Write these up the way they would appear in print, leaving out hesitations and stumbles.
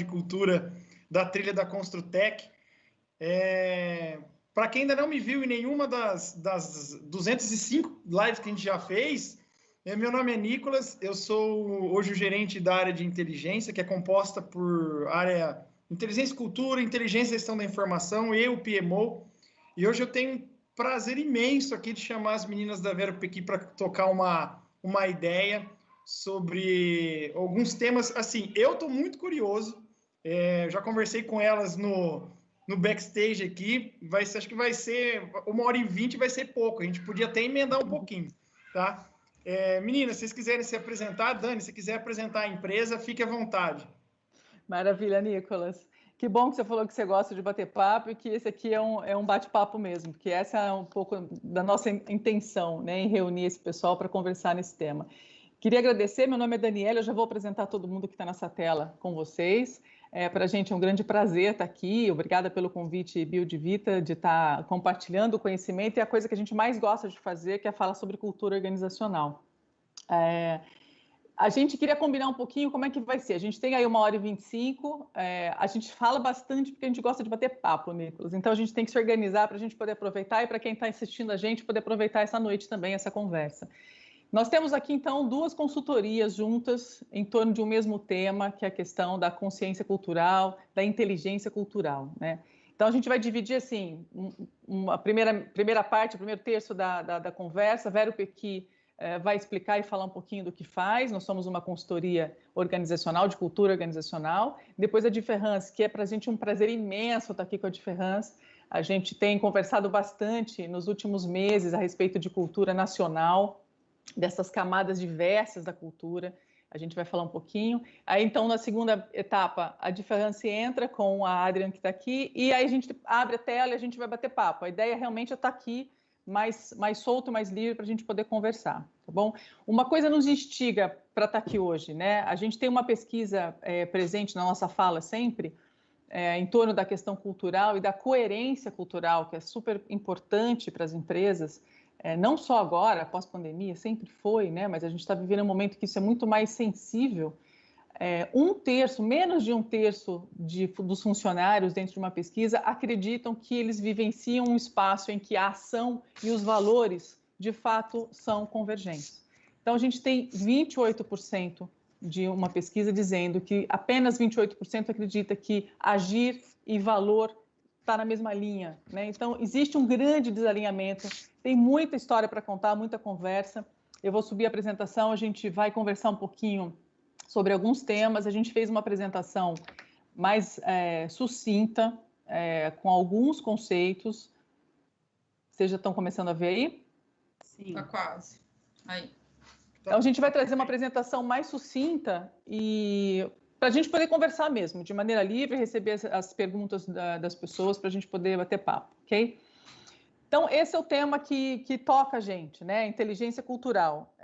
de Cultura da trilha da Construtec. Para quem ainda não me viu em nenhuma das 205 lives que a gente já fez, meu nome é Nicolas, eu sou hoje o gerente da área de inteligência, que é composta por área Inteligência e Cultura, Inteligência e Gestão da Informação e o PMO. E hoje eu tenho um prazer imenso aqui de chamar as meninas da Vero Pequi para tocar uma ideia sobre alguns temas. Assim, eu estou muito curioso, já conversei com elas no backstage aqui, acho que vai ser 1h20, vai ser pouco, a gente podia até emendar um pouquinho, tá? Meninas, se vocês quiserem se apresentar, Dani, se quiser apresentar a empresa, fique à vontade. Maravilha, Nicolas. Que bom que você falou que você gosta de bater papo e que esse aqui é um bate-papo mesmo, porque essa é um pouco da nossa intenção, né, em reunir esse pessoal para conversar nesse tema. Queria agradecer, meu nome é Daniela, eu já vou apresentar todo mundo que está nessa tela com vocês. Para a gente é um grande prazer estar aqui, obrigada pelo convite, Biodivita, de estar compartilhando o conhecimento e a coisa que a gente mais gosta de fazer, que é falar sobre cultura organizacional. A gente queria combinar um pouquinho como é que vai ser. A gente tem aí 1h25, a gente fala bastante porque a gente gosta de bater papo, Nicolas. Então a gente tem que se organizar para a gente poder aproveitar e para quem está assistindo a gente poder aproveitar essa noite também, essa conversa. Nós temos aqui, então, duas consultorias juntas em torno de um mesmo tema, que é a questão da consciência cultural, da inteligência cultural, né? Então, a gente vai dividir, assim, a primeira parte, o primeiro terço da conversa. A Vero Pequi vai explicar e falar um pouquinho do que faz. Nós somos uma consultoria organizacional, de cultura organizacional. Depois a Diferrance, que é para a gente um prazer imenso estar aqui com a Diferrance. A gente tem conversado bastante nos últimos meses a respeito de cultura nacional, dessas camadas diversas da cultura, a gente vai falar um pouquinho. Aí, então, na segunda etapa, a Diferrance entra com a Adriana que está aqui, e aí a gente abre a tela e a gente vai bater papo. A ideia realmente é estar aqui mais solto, mais livre, para a gente poder conversar, tá bom? Uma coisa nos instiga para estar aqui hoje, né? A gente tem uma pesquisa presente na nossa fala sempre, em torno da questão cultural e da coerência cultural, que é super importante para as empresas, não só agora, pós-pandemia, sempre foi, né? Mas a gente está vivendo um momento que isso é muito mais sensível. Menos de um terço dos funcionários dentro de uma pesquisa acreditam que eles vivenciam um espaço em que a ação e os valores, de fato, são convergentes. Então, a gente tem 28% de uma pesquisa dizendo que apenas 28% acredita que agir e valor está na mesma linha, né? Então, existe um grande desalinhamento, tem muita história para contar, muita conversa. Eu vou subir a apresentação, a gente vai conversar um pouquinho sobre alguns temas. A gente fez uma apresentação mais sucinta, com alguns conceitos. Vocês já estão começando a ver aí? Sim. Está quase. Aí. Então, a gente vai trazer uma apresentação mais sucinta e para a gente poder conversar mesmo, de maneira livre, receber as perguntas das pessoas para a gente poder bater papo, ok? Então, esse é o tema que toca a gente, né? Inteligência cultural.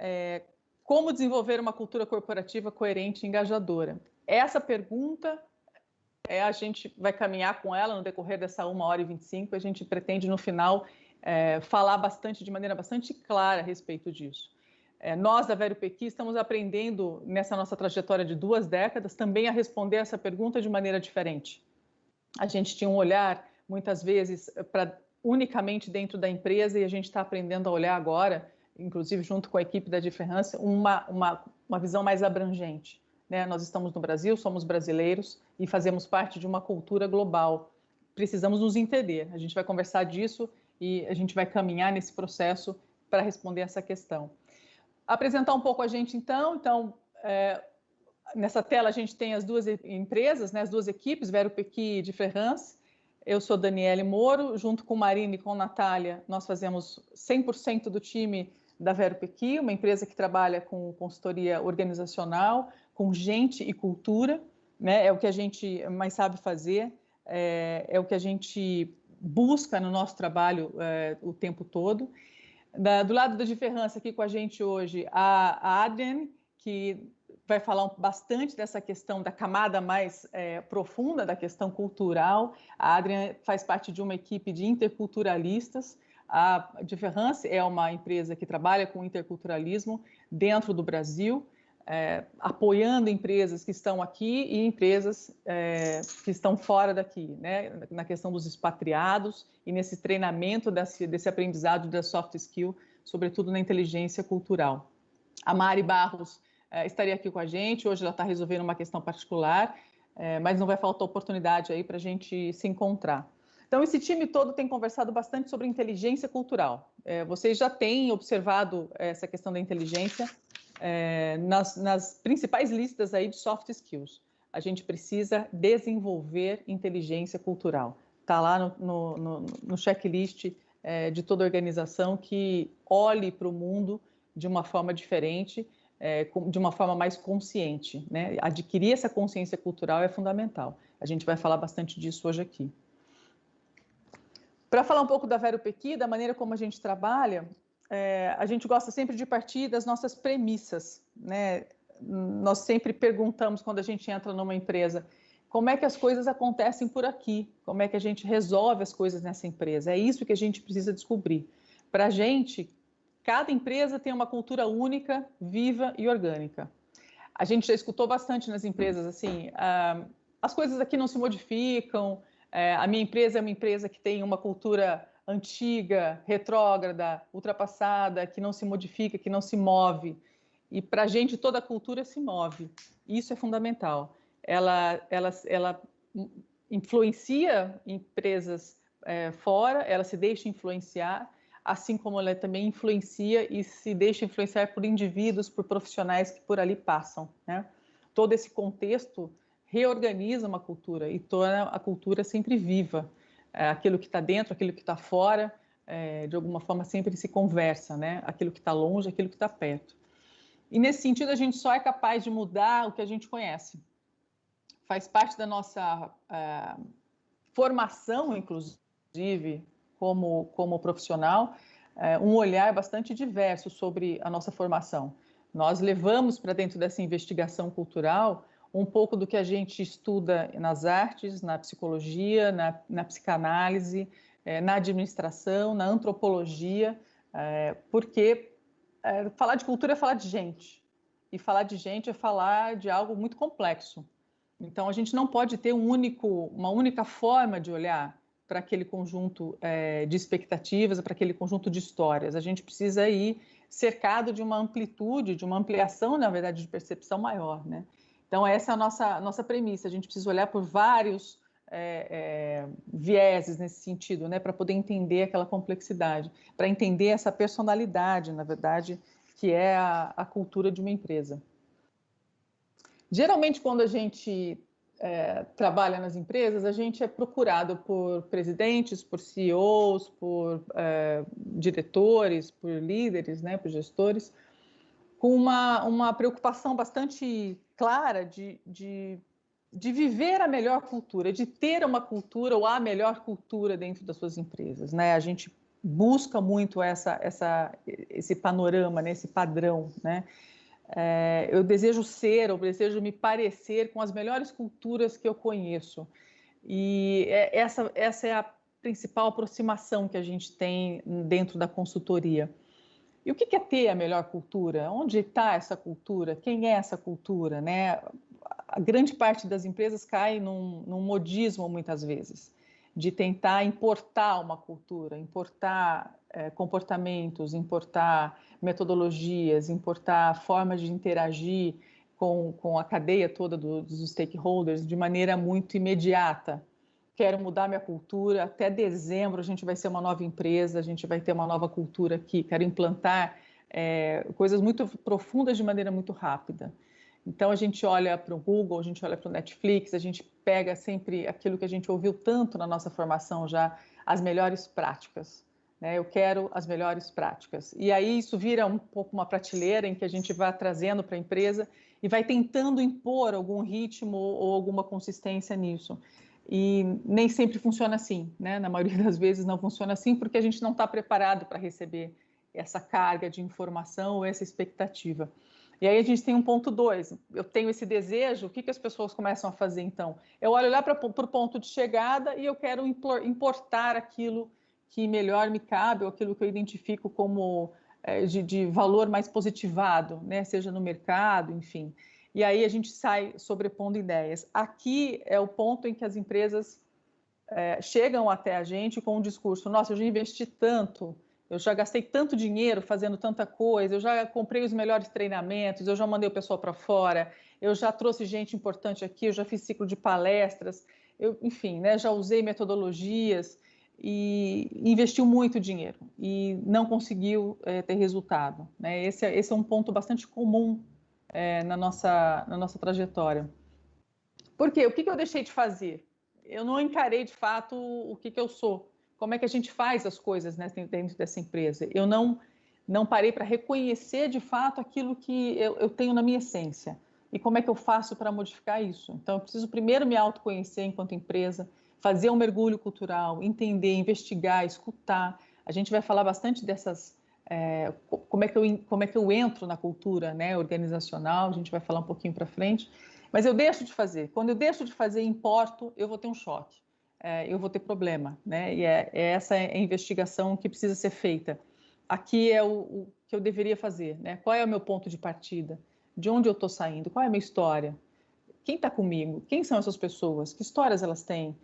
Como desenvolver uma cultura corporativa coerente e engajadora? Essa pergunta, a gente vai caminhar com ela no decorrer dessa 1h25, a gente pretende, no final, falar de maneira bastante clara a respeito disso. Nós, da Vero Pequi, estamos aprendendo, nessa nossa trajetória de 2 décadas, também a responder essa pergunta de maneira diferente. A gente tinha um olhar, muitas vezes, unicamente dentro da empresa, e a gente está aprendendo a olhar agora, inclusive junto com a equipe da Diferrance, uma visão mais abrangente, né? Nós estamos no Brasil, somos brasileiros e fazemos parte de uma cultura global. Precisamos nos entender. A gente vai conversar disso e a gente vai caminhar nesse processo para responder essa questão. Apresentar um pouco a gente, então, nessa tela a gente tem as duas empresas, né, as duas equipes, Vero Pequi e Diferrance. Eu sou Daniele Moro, junto com Marina e com Natália, nós fazemos 100% do time da Vero Pequi, uma empresa que trabalha com consultoria organizacional, com gente e cultura, né, é o que a gente mais sabe fazer, é o que a gente busca no nosso trabalho o tempo todo. Do lado da Diferrance, aqui com a gente hoje, a Adrienne, que vai falar bastante dessa questão da camada mais profunda da questão cultural. A Adrienne faz parte de uma equipe de interculturalistas. A Diferrance é uma empresa que trabalha com interculturalismo dentro do Brasil. apoiando empresas que estão aqui e empresas que estão fora daqui, né? Na questão dos expatriados e nesse treinamento desse aprendizado da soft skill, sobretudo na inteligência cultural. A Mari Barros estaria aqui com a gente, hoje ela está resolvendo uma questão particular, mas não vai faltar oportunidade aí para a gente se encontrar. Então, esse time todo tem conversado bastante sobre inteligência cultural. Vocês já têm observado essa questão da inteligência nas principais listas aí de soft skills. A gente precisa desenvolver inteligência cultural. Está lá no checklist de toda organização que olhe para o mundo de uma forma diferente, de uma forma mais consciente, né? Adquirir essa consciência cultural é fundamental. A gente vai falar bastante disso hoje aqui. Para falar um pouco da Vero Pequi, da maneira como a gente trabalha, a gente gosta sempre de partir das nossas premissas, né? Nós sempre perguntamos quando a gente entra numa empresa, como é que as coisas acontecem por aqui? Como é que a gente resolve as coisas nessa empresa? É isso que a gente precisa descobrir. Para a gente, cada empresa tem uma cultura única, viva e orgânica. A gente já escutou bastante nas empresas, assim, as coisas aqui não se modificam, a minha empresa é uma empresa que tem uma cultura antiga, retrógrada, ultrapassada, que não se modifica, que não se move. E para a gente toda a cultura se move. Isso é fundamental. Ela influencia empresas fora, ela se deixa influenciar, assim como ela também influencia e se deixa influenciar por indivíduos, por profissionais que por ali passam, né? Todo esse contexto reorganiza uma cultura e torna a cultura sempre viva. Aquilo que está dentro, aquilo que está fora, de alguma forma sempre se conversa, né? Aquilo que está longe, aquilo que está perto. E nesse sentido, a gente só é capaz de mudar o que a gente conhece. Faz parte da nossa formação, inclusive, como profissional, um olhar bastante diverso sobre a nossa formação. Nós levamos para dentro dessa investigação cultural um pouco do que a gente estuda nas artes, na psicologia, na psicanálise, na administração, na antropologia, porque falar de cultura é falar de gente, e falar de gente é falar de algo muito complexo. Então, a gente não pode ter uma única forma de olhar para aquele conjunto de expectativas, para aquele conjunto de histórias. A gente precisa ir cercado de uma amplitude, de uma ampliação, na verdade, de percepção maior, né? Então, essa é a nossa premissa. A gente precisa olhar por vários vieses nesse sentido, né, para poder entender aquela complexidade, para entender essa personalidade, na verdade, que é a cultura de uma empresa. Geralmente, quando a gente trabalha nas empresas, a gente é procurado por presidentes, por CEOs, por diretores, por líderes, né, por gestores, com uma preocupação bastante clara de viver a melhor cultura, de ter uma cultura ou a melhor cultura dentro das suas empresas, né? A gente busca muito esse panorama, né? Esse padrão, né? Eu desejo ser, ou desejo me parecer com as melhores culturas que eu conheço. E essa é a principal aproximação que a gente tem dentro da consultoria. E o que é ter a melhor cultura? Onde está essa cultura? Quem é essa cultura, né? A grande parte das empresas cai num modismo, muitas vezes, de tentar importar uma cultura, importar comportamentos, importar metodologias, importar formas de interagir com a cadeia toda dos stakeholders de maneira muito imediata. Quero mudar minha cultura, até dezembro a gente vai ser uma nova empresa, a gente vai ter uma nova cultura aqui, quero implantar coisas muito profundas de maneira muito rápida. Então, a gente olha para o Google, a gente olha para o Netflix, a gente pega sempre aquilo que a gente ouviu tanto na nossa formação já, as melhores práticas, né? Eu quero as melhores práticas. E aí isso vira um pouco uma prateleira em que a gente vai trazendo para a empresa e vai tentando impor algum ritmo ou alguma consistência nisso. E nem sempre funciona assim, né? Na maioria das vezes não funciona assim porque a gente não está preparado para receber essa carga de informação ou essa expectativa. E aí a gente tem um ponto 2, eu tenho esse desejo, o que as pessoas começam a fazer então? Eu olho lá para o ponto de chegada e eu quero importar aquilo que melhor me cabe, ou aquilo que eu identifico como de valor mais positivado, né? Seja no mercado, enfim. E aí a gente sai sobrepondo ideias. Aqui é o ponto em que as empresas chegam até a gente com um discurso: nossa, eu já investi tanto, eu já gastei tanto dinheiro fazendo tanta coisa, eu já comprei os melhores treinamentos, eu já mandei o pessoal para fora, eu já trouxe gente importante aqui, eu já fiz ciclo de palestras, enfim, né, já usei metodologias e investiu muito dinheiro e não conseguiu ter resultado, né? Esse é um ponto bastante comum na nossa trajetória. Por quê? O que eu deixei de fazer? Eu não encarei de fato o que eu sou. Como é que a gente faz as coisas, né, dentro dessa empresa? Eu não parei para reconhecer de fato aquilo que eu tenho na minha essência. E como é que eu faço para modificar isso? Então, eu preciso primeiro me autoconhecer enquanto empresa, fazer um mergulho cultural, entender, investigar, escutar. A gente vai falar bastante dessas... como é que eu entro na cultura, né, organizacional, a gente vai falar um pouquinho para frente. Mas eu deixo de fazer. Quando eu deixo de fazer e importo, eu vou ter um choque. Eu vou ter problema, né? E essa é a investigação que precisa ser feita. Aqui é o que eu deveria fazer, né? Qual é o meu ponto de partida? De onde eu estou saindo? Qual é a minha história? Quem está comigo? Quem são essas pessoas? Que histórias elas têm?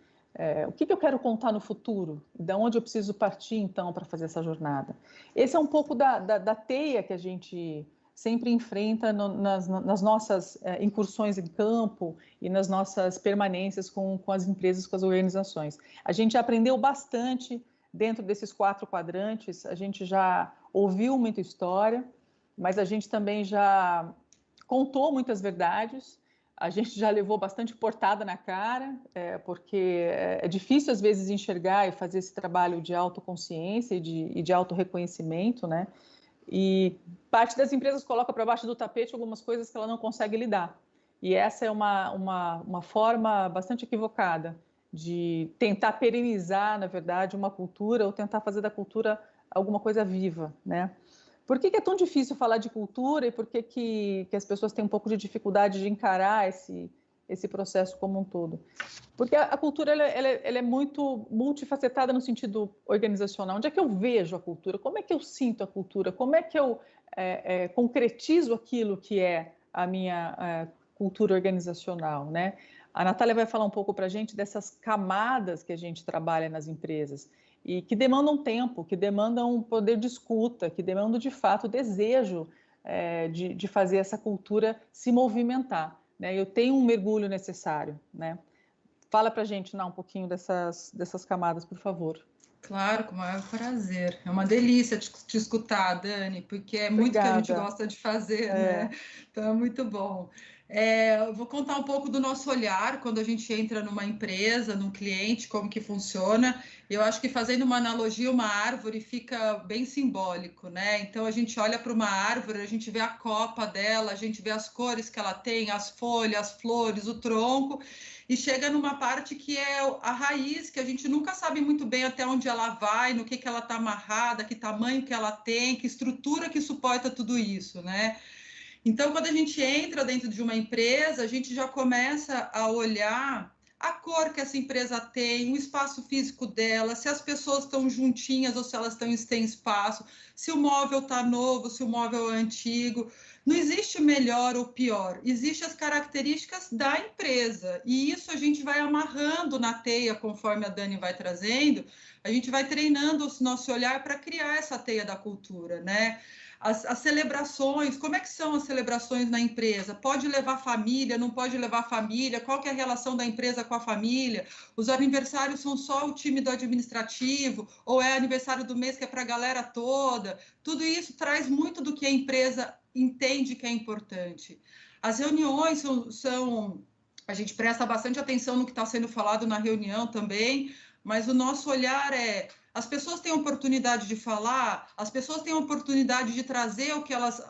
O que eu quero contar no futuro? Da onde eu preciso partir, então, para fazer essa jornada? Esse é um pouco da teia que a gente sempre enfrenta nas nossas incursões em campo e nas nossas permanências com as empresas, com as organizações. A gente aprendeu bastante dentro desses 4 quadrantes, a gente já ouviu muita história, mas a gente também já contou muitas verdades, a gente já levou bastante portada na cara, porque é difícil às vezes enxergar e fazer esse trabalho de autoconsciência e de autorreconhecimento, né? E parte das empresas coloca para baixo do tapete algumas coisas que ela não consegue lidar. E essa é uma forma bastante equivocada de tentar perenizar, na verdade, uma cultura ou tentar fazer da cultura alguma coisa viva, né? Por que é tão difícil falar de cultura e por que as pessoas têm um pouco de dificuldade de encarar esse processo como um todo? Porque a cultura ela é muito multifacetada no sentido organizacional. Onde é que eu vejo a cultura? Como é que eu sinto a cultura? Como é que eu concretizo aquilo que é a minha cultura organizacional, né? A Natália vai falar um pouco para a gente dessas camadas que a gente trabalha nas empresas e que demandam tempo, que demandam poder de escuta, que demandam, de fato, o desejo de fazer essa cultura se movimentar, né? Eu tenho um mergulho necessário, né? Fala para a gente, um pouquinho dessas camadas, por favor. Claro, com o maior prazer. É uma delícia te escutar, Dani, porque é muito que a gente gosta de fazer, né? Então é muito bom. Eu vou contar um pouco do nosso olhar quando a gente entra numa empresa, num cliente, como que funciona. Eu acho que fazendo uma analogia, uma árvore fica bem simbólico, né? Então a gente olha para uma árvore, a gente vê a copa dela, a gente vê as cores que ela tem, as folhas, as flores, o tronco, e chega numa parte que é a raiz, que a gente nunca sabe muito bem até onde ela vai, no que ela está amarrada, que tamanho que ela tem, que estrutura que suporta tudo isso, né? Então, quando a gente entra dentro de uma empresa, a gente já começa a olhar a cor que essa empresa tem, o espaço físico dela, se as pessoas estão juntinhas ou se elas estão sem espaço, se o móvel está novo, se o móvel é antigo. Não existe melhor ou pior, existem as características da empresa. E isso a gente vai amarrando na teia, conforme a Dani vai trazendo, a gente vai treinando o nosso olhar para criar essa teia da cultura, né? As celebrações, como é que são as celebrações na empresa? Pode levar família, não pode levar família? Qual que é a relação da empresa com a família? Os aniversários são só o time do administrativo? Ou é aniversário do mês que é para a galera toda? Tudo isso traz muito do que a empresa entende que é importante. As reuniões a gente presta bastante atenção no que está sendo falado na reunião também, mas o nosso olhar as pessoas têm oportunidade de falar, as pessoas têm oportunidade de trazer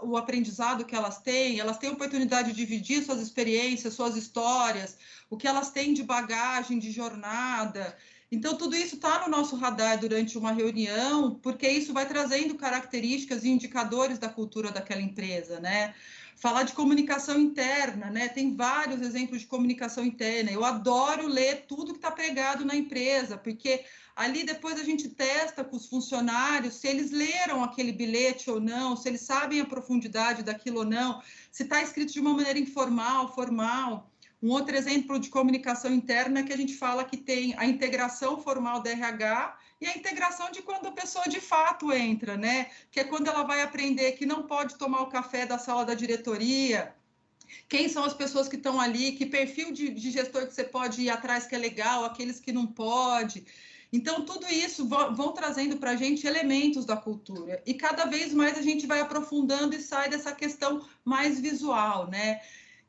o aprendizado que elas têm oportunidade de dividir suas experiências, suas histórias, o que elas têm de bagagem, de jornada. Então, tudo isso está no nosso radar durante uma reunião, porque isso vai trazendo características e indicadores da cultura daquela empresa, né? Falar de comunicação interna, né? Tem vários exemplos de comunicação interna. Eu adoro ler tudo que está pregado na empresa, porque ali depois a gente testa com os funcionários se eles leram aquele bilhete ou não, se eles sabem a profundidade daquilo ou não, se está escrito de uma maneira informal, formal. Um outro exemplo de comunicação interna é que a gente fala que tem a integração formal da RH e a integração de quando a pessoa de fato entra, né? Que é quando ela vai aprender que não pode tomar o café da sala da diretoria, quem são as pessoas que estão ali, que perfil de gestor que você pode ir atrás que é legal, aqueles que não pode. Então, tudo isso vão trazendo para a gente elementos da cultura. E cada vez mais a gente vai aprofundando e sai dessa questão mais visual, né?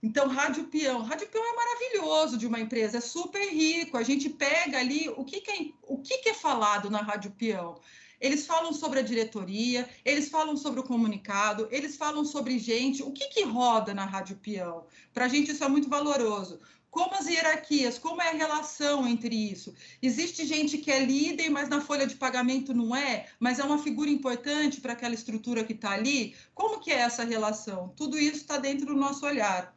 Então, Rádio Peão é maravilhoso de uma empresa, é super rico. A gente pega ali o que é falado na Rádio Peão. Eles falam sobre a diretoria, eles falam sobre o comunicado, eles falam sobre gente, o que roda na Rádio Peão. Para a gente isso é muito valoroso. Como as hierarquias, como é a relação entre isso? Existe gente que é líder, mas na folha de pagamento não é, mas é uma figura importante para aquela estrutura que está ali? Como que é essa relação? Tudo isso está dentro do nosso olhar.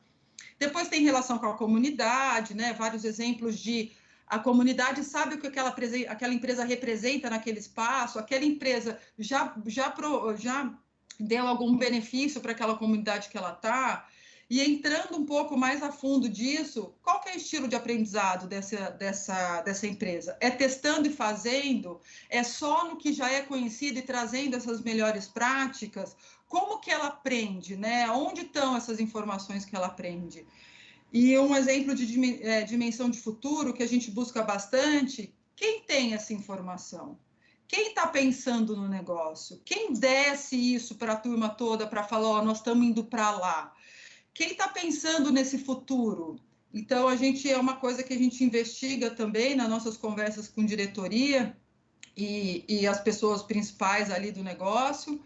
Depois tem relação com a comunidade, né? Vários exemplos de a comunidade sabe o que aquela empresa representa naquele espaço, aquela empresa já deu algum benefício para aquela comunidade que ela está. E entrando um pouco mais a fundo disso, qual que é o estilo de aprendizado dessa empresa? É testando e fazendo? É só no que já é conhecido e trazendo essas melhores práticas? Como que ela aprende, né? Onde estão essas informações que ela aprende? E um exemplo de dimensão de futuro que a gente busca bastante, quem tem essa informação? Quem está pensando no negócio? Quem desce isso para a turma toda para falar, ó, nós estamos indo para lá? Quem está pensando nesse futuro? Então, é uma coisa que a gente investiga também nas nossas conversas com diretoria e as pessoas principais ali do negócio.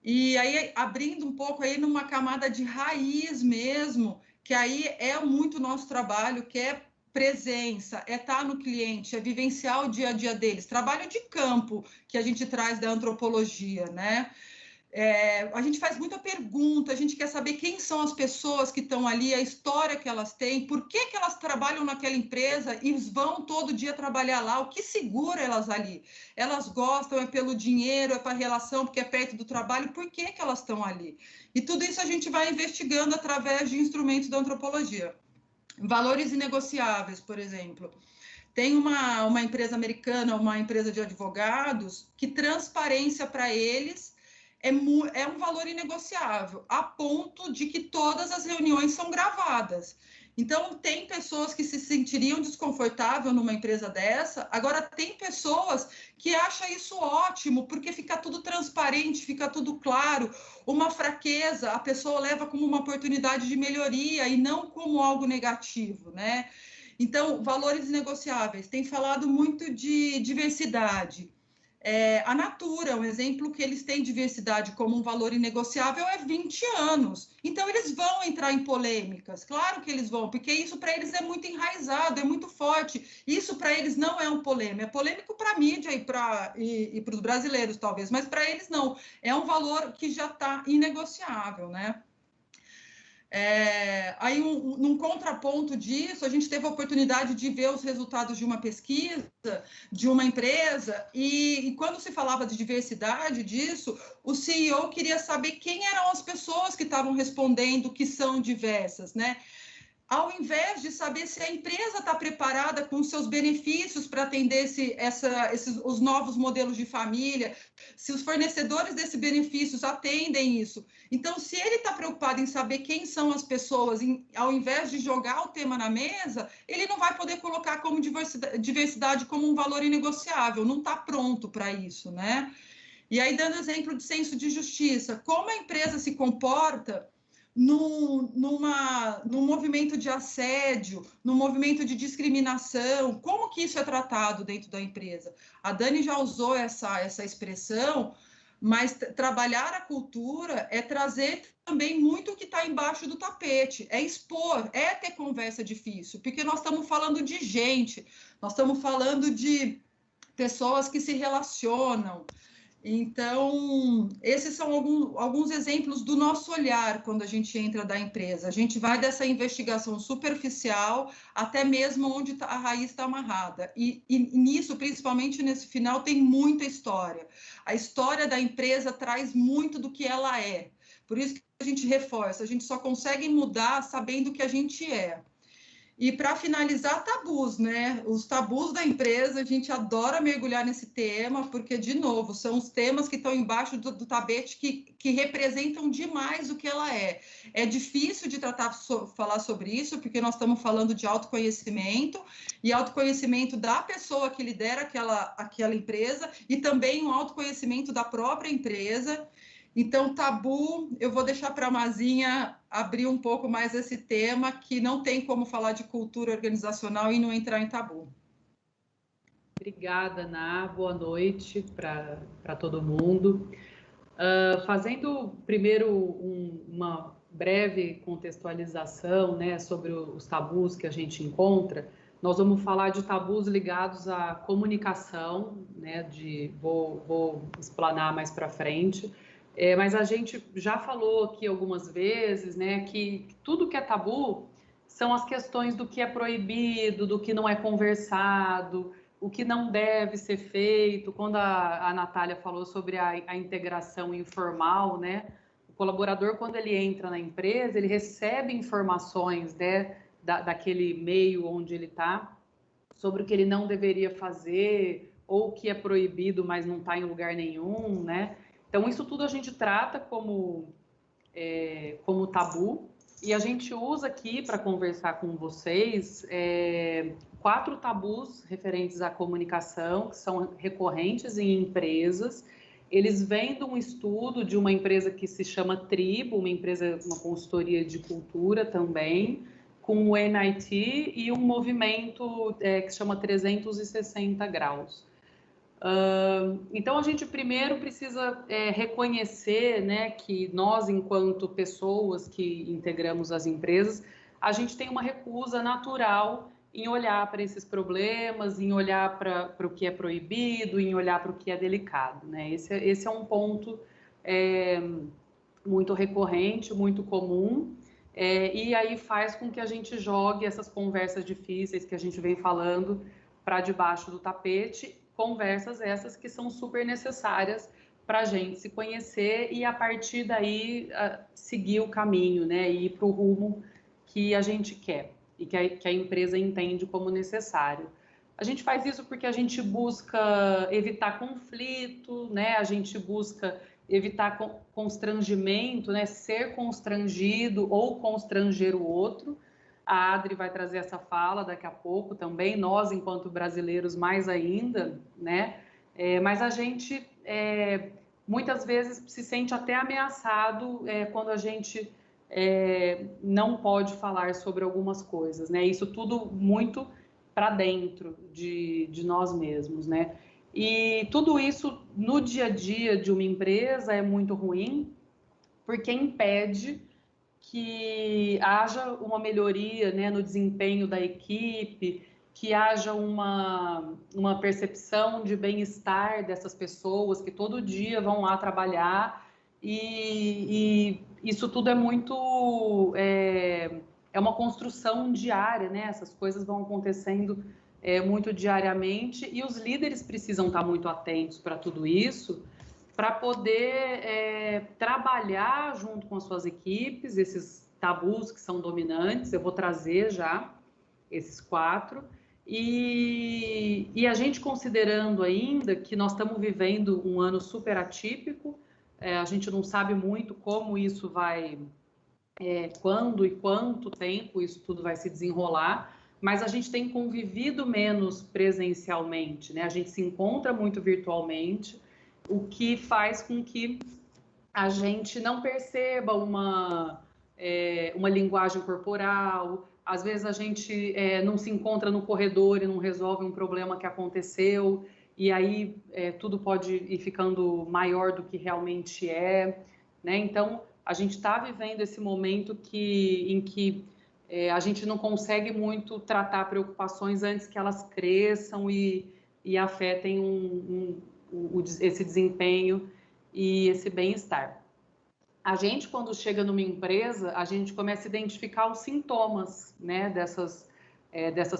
E aí, abrindo um pouco aí numa camada de raiz mesmo, que aí é muito nosso trabalho, que é presença, é estar no cliente, é vivenciar o dia a dia deles. Trabalho de campo que a gente traz da antropologia, né? A gente faz muita pergunta, a gente quer saber quem são as pessoas que estão ali, a história que elas têm, por que elas trabalham naquela empresa e vão todo dia trabalhar lá, o que segura elas ali? Elas gostam, é pelo dinheiro, é para a relação, porque é perto do trabalho, por que elas estão ali? E tudo isso a gente vai investigando através de instrumentos da antropologia. Valores inegociáveis, por exemplo. Tem uma empresa americana, uma empresa de advogados, que transparência para eles é um valor inegociável, a ponto de que todas as reuniões são gravadas. Então, tem pessoas que se sentiriam desconfortáveis numa empresa dessa, agora tem pessoas que acham isso ótimo, porque fica tudo transparente, fica tudo claro. Uma fraqueza, a pessoa leva como uma oportunidade de melhoria e não como algo negativo, né? Então, valores inegociáveis. Tem falado muito de diversidade. A Natura, um exemplo que eles têm diversidade como um valor inegociável é 20 anos. Então, eles vão entrar em polêmicas, claro que eles vão, porque isso para eles é muito enraizado, é muito forte. Isso para eles não é um polêmico, é polêmico para a mídia e para os brasileiros, talvez, mas para eles não. É um valor que já está inegociável, né? Aí, num contraponto disso, a gente teve a oportunidade de ver os resultados de uma pesquisa de uma empresa e quando se falava de diversidade disso, o CEO queria saber quem eram as pessoas que estavam respondendo que são diversas, né? Ao invés de saber se a empresa está preparada com os seus benefícios para atender os novos modelos de família, se os fornecedores desses benefícios atendem isso. Então, se ele está preocupado em saber quem são as pessoas, ao invés de jogar o tema na mesa, ele não vai poder colocar como diversidade como um valor inegociável, não está pronto para isso, né? E aí, dando exemplo de senso de justiça, como a empresa se comporta num movimento de assédio, num movimento de discriminação, como que isso é tratado dentro da empresa? A Dani já usou essa expressão, mas trabalhar a cultura é trazer também muito o que está embaixo do tapete, é expor, é ter conversa difícil, porque nós estamos falando de gente, nós estamos falando de pessoas que se relacionam. Então, esses são alguns exemplos do nosso olhar quando a gente entra da empresa. A gente vai dessa investigação superficial até mesmo onde a raiz está amarrada. E nisso, principalmente nesse final, tem muita história. A história da empresa traz muito do que ela é. Por isso que a gente reforça, a gente só consegue mudar sabendo o que a gente é. E para finalizar, tabus, né? Os tabus da empresa, a gente adora mergulhar nesse tema, porque, de novo, são os temas que estão embaixo do tapete que representam demais o que ela é. É difícil de falar sobre isso, porque nós estamos falando de autoconhecimento, e autoconhecimento da pessoa que lidera aquela empresa, e também um autoconhecimento da própria empresa. Então, tabu, eu vou deixar para a Mazinha abrir um pouco mais esse tema, que não tem como falar de cultura organizacional e não entrar em tabu. Obrigada, Ná. Boa noite para todo mundo. Fazendo primeiro uma breve contextualização, né, sobre os tabus que a gente encontra, nós vamos falar de tabus ligados à comunicação, né, vou explanar mais para frente. Mas a gente já falou aqui algumas vezes, né, que tudo que é tabu são as questões do que é proibido, do que não é conversado, o que não deve ser feito. Quando a Natália falou sobre a integração informal, né, o colaborador, quando ele entra na empresa, ele recebe informações, né, daquele meio onde ele está, sobre o que ele não deveria fazer, ou o que é proibido, mas não está em lugar nenhum, né? Então, isso tudo a gente trata como tabu, e a gente usa aqui para conversar com vocês 4 tabus referentes à comunicação, que são recorrentes em empresas. Eles vêm de um estudo de uma empresa que se chama Tribo, uma consultoria de cultura também, com o MIT e um movimento que se chama 360 graus. Então, a gente primeiro precisa reconhecer, né, que nós, enquanto pessoas que integramos as empresas, a gente tem uma recusa natural em olhar para esses problemas, em olhar para o que é proibido, em olhar para o que é delicado, né? Esse é um ponto muito recorrente, muito comum, e aí faz com que a gente jogue essas conversas difíceis que a gente vem falando para debaixo do tapete. Conversas essas que são super necessárias para a gente se conhecer e, a partir daí, seguir o caminho, né? E ir para o rumo que a gente quer e que a empresa entende como necessário. A gente faz isso porque a gente busca evitar conflito, né? A gente busca evitar constrangimento, né? Ser constrangido ou constranger o outro. A Adri vai trazer essa fala daqui a pouco também, nós, enquanto brasileiros, mais ainda, né? Mas a gente, muitas vezes, se sente até ameaçado quando a gente não pode falar sobre algumas coisas, né? Isso tudo muito para dentro de nós mesmos, né? E tudo isso, no dia a dia de uma empresa, é muito ruim, porque impede que haja uma melhoria, né, no desempenho da equipe, que haja uma percepção de bem-estar dessas pessoas que todo dia vão lá trabalhar, e isso tudo é muito... é uma construção diária, né? Essas coisas vão acontecendo muito diariamente, e os líderes precisam estar muito atentos para tudo isso, para poder trabalhar junto com as suas equipes, esses tabus que são dominantes. Eu vou trazer já esses 4. E a gente, considerando ainda que nós estamos vivendo um ano super atípico, a gente não sabe muito como isso vai, quando e quanto tempo isso tudo vai se desenrolar, mas a gente tem convivido menos presencialmente, né? A gente se encontra muito virtualmente, o que faz com que a gente não perceba uma linguagem corporal. Às vezes a gente não se encontra no corredor e não resolve um problema que aconteceu, e aí tudo pode ir ficando maior do que realmente é, né? Então, a gente está vivendo esse momento em que a gente não consegue muito tratar preocupações antes que elas cresçam e afetem esse desempenho e esse bem-estar. A gente, quando chega numa empresa, a gente começa a identificar os sintomas, né, dessas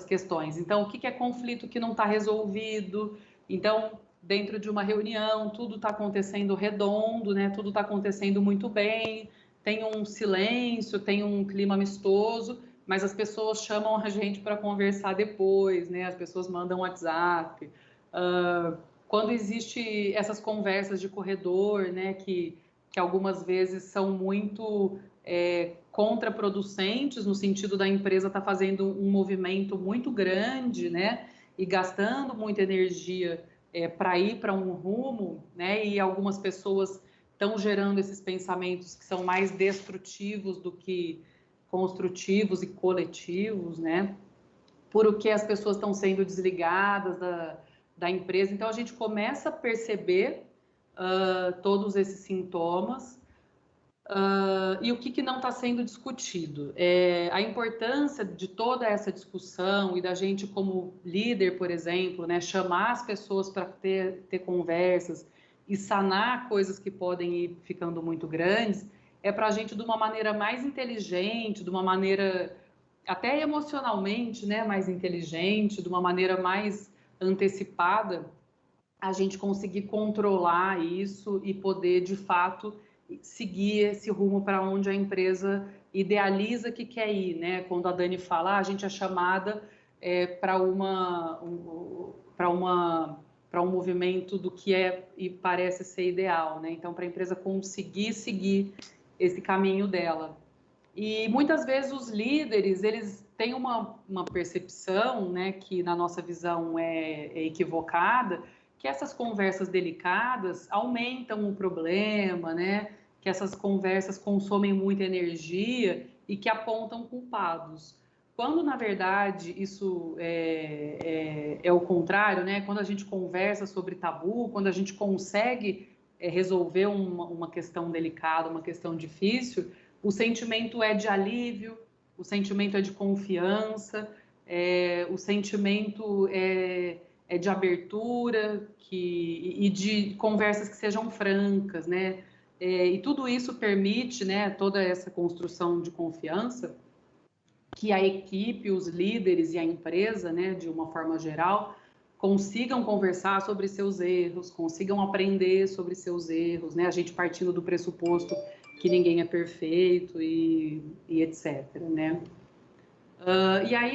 questões. Então, o que é conflito que não está resolvido? Então, dentro de uma reunião, tudo está acontecendo redondo, né? Tudo está acontecendo muito bem, tem um silêncio, tem um clima amistoso, mas as pessoas chamam a gente para conversar depois, né? As pessoas mandam WhatsApp. Quando existe essas conversas de corredor, né? Que algumas vezes são muito contraproducentes, no sentido da empresa estar fazendo um movimento muito grande, né? E gastando muita energia para ir para um rumo, né? E algumas pessoas estão gerando esses pensamentos que são mais destrutivos do que construtivos e coletivos, né? Por o que as pessoas estão sendo desligadas da empresa. Então, a gente começa a perceber todos esses sintomas e o que não está sendo discutido. A importância de toda essa discussão e da gente, como líder, por exemplo, né, chamar as pessoas para ter conversas e sanar coisas que podem ir ficando muito grandes, para a gente, de uma maneira mais inteligente, de uma maneira até emocionalmente, né, mais inteligente, de uma maneira mais antecipada, a gente conseguir controlar isso e poder, de fato, seguir esse rumo para onde a empresa idealiza que quer ir, né? Quando a Dani fala, a gente é chamada para um movimento do que é e parece ser ideal, né? Então, para a empresa conseguir seguir esse caminho dela. E muitas vezes os líderes, eles têm uma percepção, né, que na nossa visão é equivocada, que essas conversas delicadas aumentam o problema, né? Que essas conversas consomem muita energia e que apontam culpados. Quando, na verdade, isso é o contrário, né? Quando a gente conversa sobre tabu, quando a gente consegue resolver uma questão delicada, uma questão difícil, o sentimento é de alívio, o sentimento é de confiança, o sentimento é de abertura e de conversas que sejam francas, né? E tudo isso permite, né, toda essa construção de confiança, que a equipe, os líderes e a empresa, né, de uma forma geral, consigam conversar sobre seus erros, consigam aprender sobre seus erros, né? A gente partindo do pressuposto que ninguém é perfeito e etc, né? E aí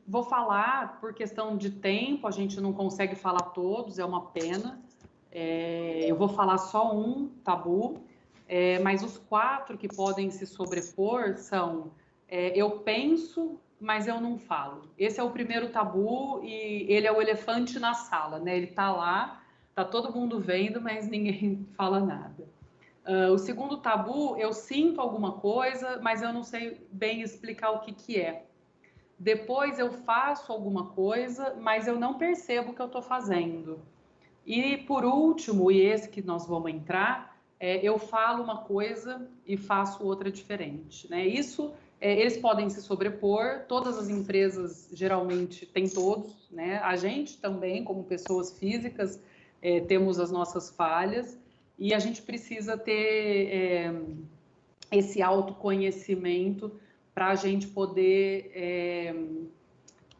vou falar, por questão de tempo, a gente não consegue falar todos, é uma pena. Eu vou falar só um tabu, mas os 4 que podem se sobrepor são eu penso, mas eu não falo. Esse é o primeiro tabu e ele é o elefante na sala, né? Ele tá lá, tá todo mundo vendo, mas ninguém fala nada. O segundo tabu, eu sinto alguma coisa, mas eu não sei bem explicar o que é. Depois eu faço alguma coisa, mas eu não percebo o que eu estou fazendo. E por último, e esse que nós vamos entrar, eu falo uma coisa e faço outra diferente, né? Isso, eles podem se sobrepor, todas as empresas geralmente têm todos, né? A gente também, como pessoas físicas, temos as nossas falhas e a gente precisa ter esse autoconhecimento para a gente poder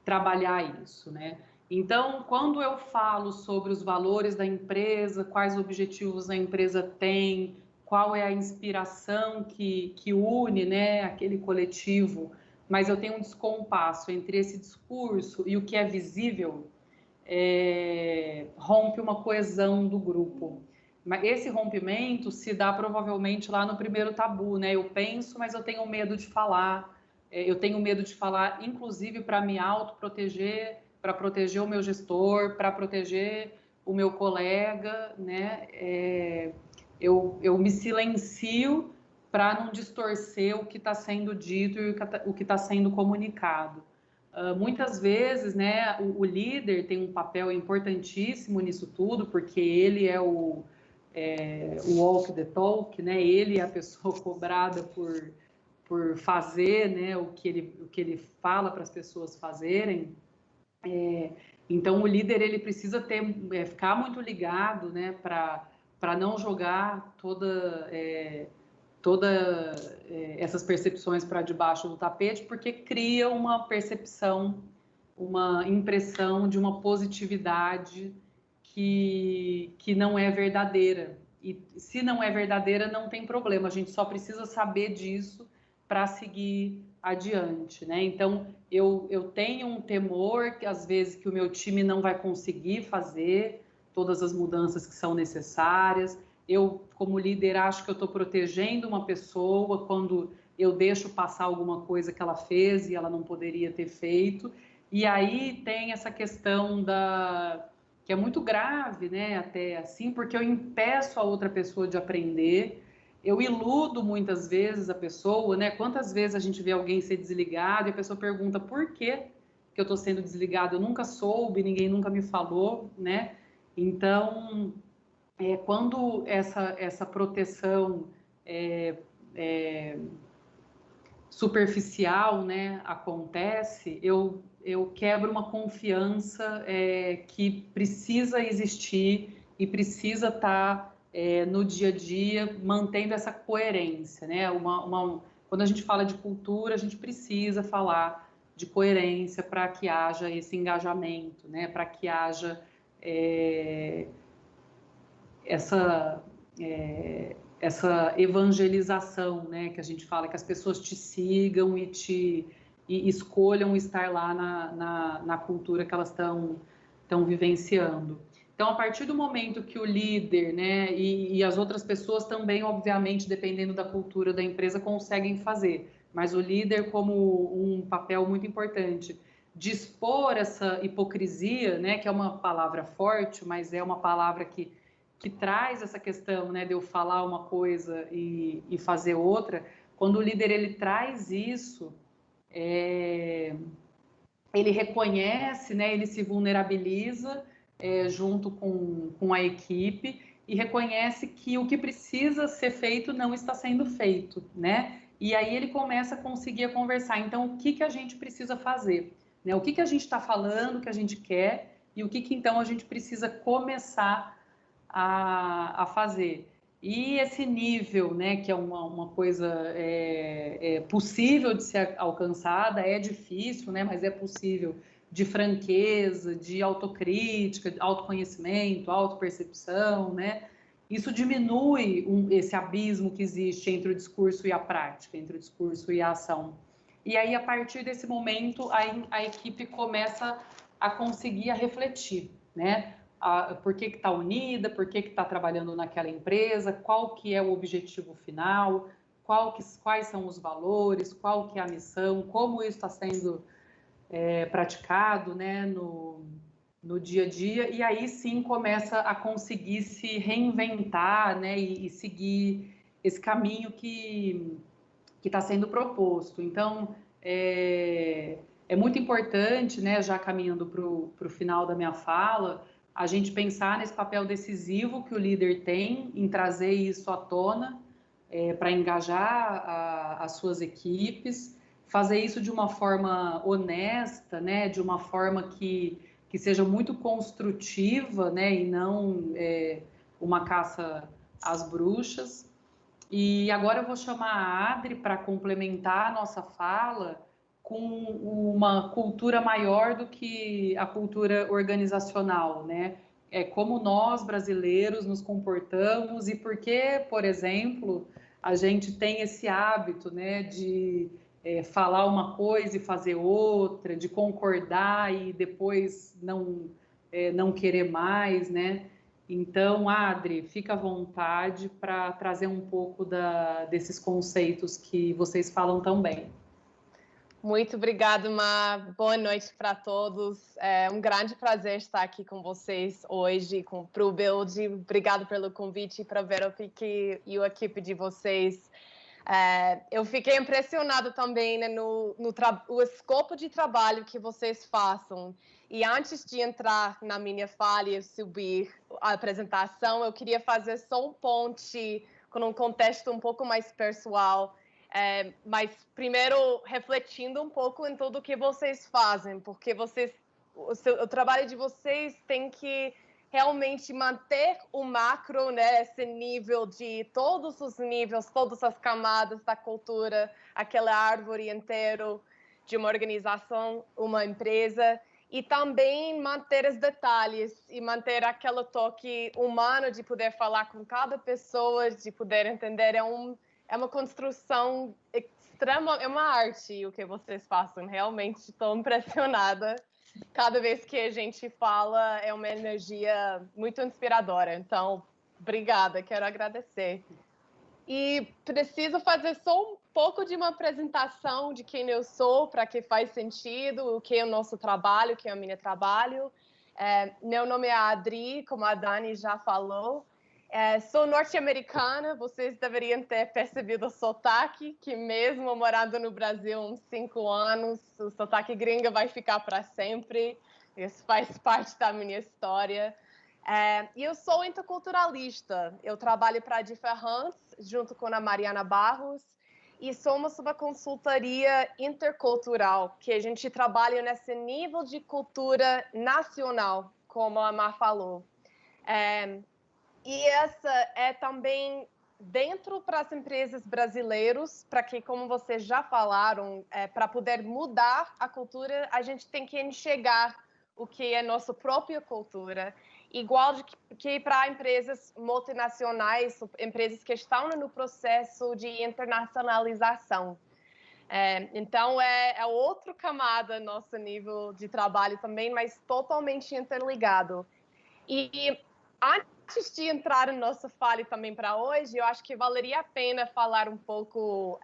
trabalhar isso, né? Então, quando eu falo sobre os valores da empresa, quais objetivos a empresa tem, qual é a inspiração que une, né, aquele coletivo, mas eu tenho um descompasso entre esse discurso e o que é visível, rompe uma coesão do grupo. Mas esse rompimento se dá provavelmente lá no primeiro tabu, né? Eu penso, mas eu tenho medo de falar. Eu tenho medo de falar, inclusive, para me autoproteger, para proteger o meu gestor, para proteger o meu colega, né? Eu me silencio para não distorcer o que está sendo dito e o que está sendo comunicado. Muitas vezes, né, o líder tem um papel importantíssimo nisso tudo, porque ele é o walk the talk, né? Ele é a pessoa cobrada por fazer, né, o que ele fala para as pessoas fazerem. Então, o líder ele precisa ficar muito ligado, né, para não jogar essas percepções para debaixo do tapete, porque cria uma percepção, uma impressão de uma positividade que não é verdadeira. E se não é verdadeira, não tem problema, a gente só precisa saber disso para seguir adiante, né? Então, eu tenho um temor que às vezes que o meu time não vai conseguir fazer todas as mudanças que são necessárias. Eu, como líder, acho que eu estou protegendo uma pessoa quando eu deixo passar alguma coisa que ela fez e ela não poderia ter feito. E aí tem essa questão que é muito grave, né? Até assim, porque eu impeço a outra pessoa de aprender. Eu iludo muitas vezes a pessoa, né? Quantas vezes a gente vê alguém ser desligado e a pessoa pergunta por que eu estou sendo desligado? Eu nunca soube, ninguém nunca me falou, né? Então, quando essa proteção superficial, né, acontece, eu quebro uma confiança que precisa existir e precisa estar no dia a dia, mantendo essa coerência, né? Quando a gente fala de cultura, a gente precisa falar de coerência para que haja esse engajamento, né? Para que haja essa evangelização, né? Que a gente fala, que as pessoas te sigam e escolham estar lá na cultura que elas estão vivenciando. Então, a partir do momento que o líder, né, e as outras pessoas também, obviamente, dependendo da cultura da empresa, conseguem fazer, mas o líder como um papel muito importante, dispor essa hipocrisia, né, que é uma palavra forte, mas é uma palavra que traz essa questão, né, de eu falar uma coisa e fazer outra. Quando o líder ele traz isso, ele reconhece, né, ele se vulnerabiliza junto com a equipe e reconhece que o que precisa ser feito não está sendo feito, né? E aí ele começa a conseguir conversar. Então, o que a gente precisa fazer? Né? O que a gente está falando, que a gente quer, e o que então a gente precisa começar a fazer. E esse nível, né, que é uma coisa possível de ser alcançada, é difícil, né, mas é possível, de franqueza, de autocrítica, de autoconhecimento, autopercepção, né? Isso diminui esse abismo que existe entre o discurso e a prática, entre o discurso e a ação. E aí, a partir desse momento, a equipe começa a conseguir refletir, né? Por que está unida, por que está trabalhando naquela empresa, qual que é o objetivo final, quais são os valores, qual que é a missão, como isso está sendo praticado, né, no dia a dia, e aí sim começa a conseguir se reinventar, né, e seguir esse caminho que está sendo proposto. Então, é muito importante, né, já caminhando para o final da minha fala, a gente pensar nesse papel decisivo que o líder tem em trazer isso à tona para engajar as suas equipes, fazer isso de uma forma honesta, né, de uma forma que seja muito construtiva, né, e não uma caça às bruxas. E agora eu vou chamar a Adri para complementar a nossa fala com uma cultura maior do que a cultura organizacional, né? É como nós, brasileiros, nos comportamos e por que, por exemplo, a gente tem esse hábito, né, de falar uma coisa e fazer outra, de concordar e depois não querer mais, né? Então, Adri, fica à vontade para trazer um pouco desses conceitos que vocês falam tão bem. Muito obrigada, Mar. Boa noite para todos. É um grande prazer estar aqui com vocês hoje, com o ProBuild. Obrigado pelo convite para ver e a equipe de vocês. Eu fiquei impressionada também, né, no escopo de trabalho que vocês façam. E antes de entrar na minha fala e subir a apresentação, eu queria fazer só um ponte com um contexto um pouco mais pessoal, mas primeiro refletindo um pouco em tudo que vocês fazem, porque vocês o trabalho de vocês tem que realmente manter o macro, né, esse nível de todos os níveis, todas as camadas da cultura, aquela árvore inteira de uma organização, uma empresa, e também manter os detalhes e manter aquele toque humano de poder falar com cada pessoa, de poder entender. É uma construção extrema, é uma arte o que vocês fazem. Realmente estou impressionada. Cada vez que a gente fala, é uma energia muito inspiradora. Então, obrigada, quero agradecer. E preciso fazer só um pouco de uma apresentação de quem eu sou, para que faz sentido, o que é o nosso trabalho, o que é o meu trabalho. Meu nome é Adri, como a Dani já falou. Sou norte-americana, vocês deveriam ter percebido o sotaque, que mesmo morando no Brasil uns 5 anos, o sotaque gringo vai ficar para sempre. Isso faz parte da minha história. E eu sou interculturalista. Eu trabalho para a Diferentes, junto com a Mariana Barros, e somos uma consultoria intercultural, que a gente trabalha nesse nível de cultura nacional, como a Mar falou. E essa é também dentro para as empresas brasileiras, para que, como vocês já falaram, para poder mudar a cultura, a gente tem que enxergar o que é nossa própria cultura. Igual que para empresas multinacionais, empresas que estão no processo de internacionalização. Então, é outra camada nosso nível de trabalho também, mas totalmente interligado. E antes de entrar no nosso fale também para hoje, eu acho que valeria a pena falar um pouco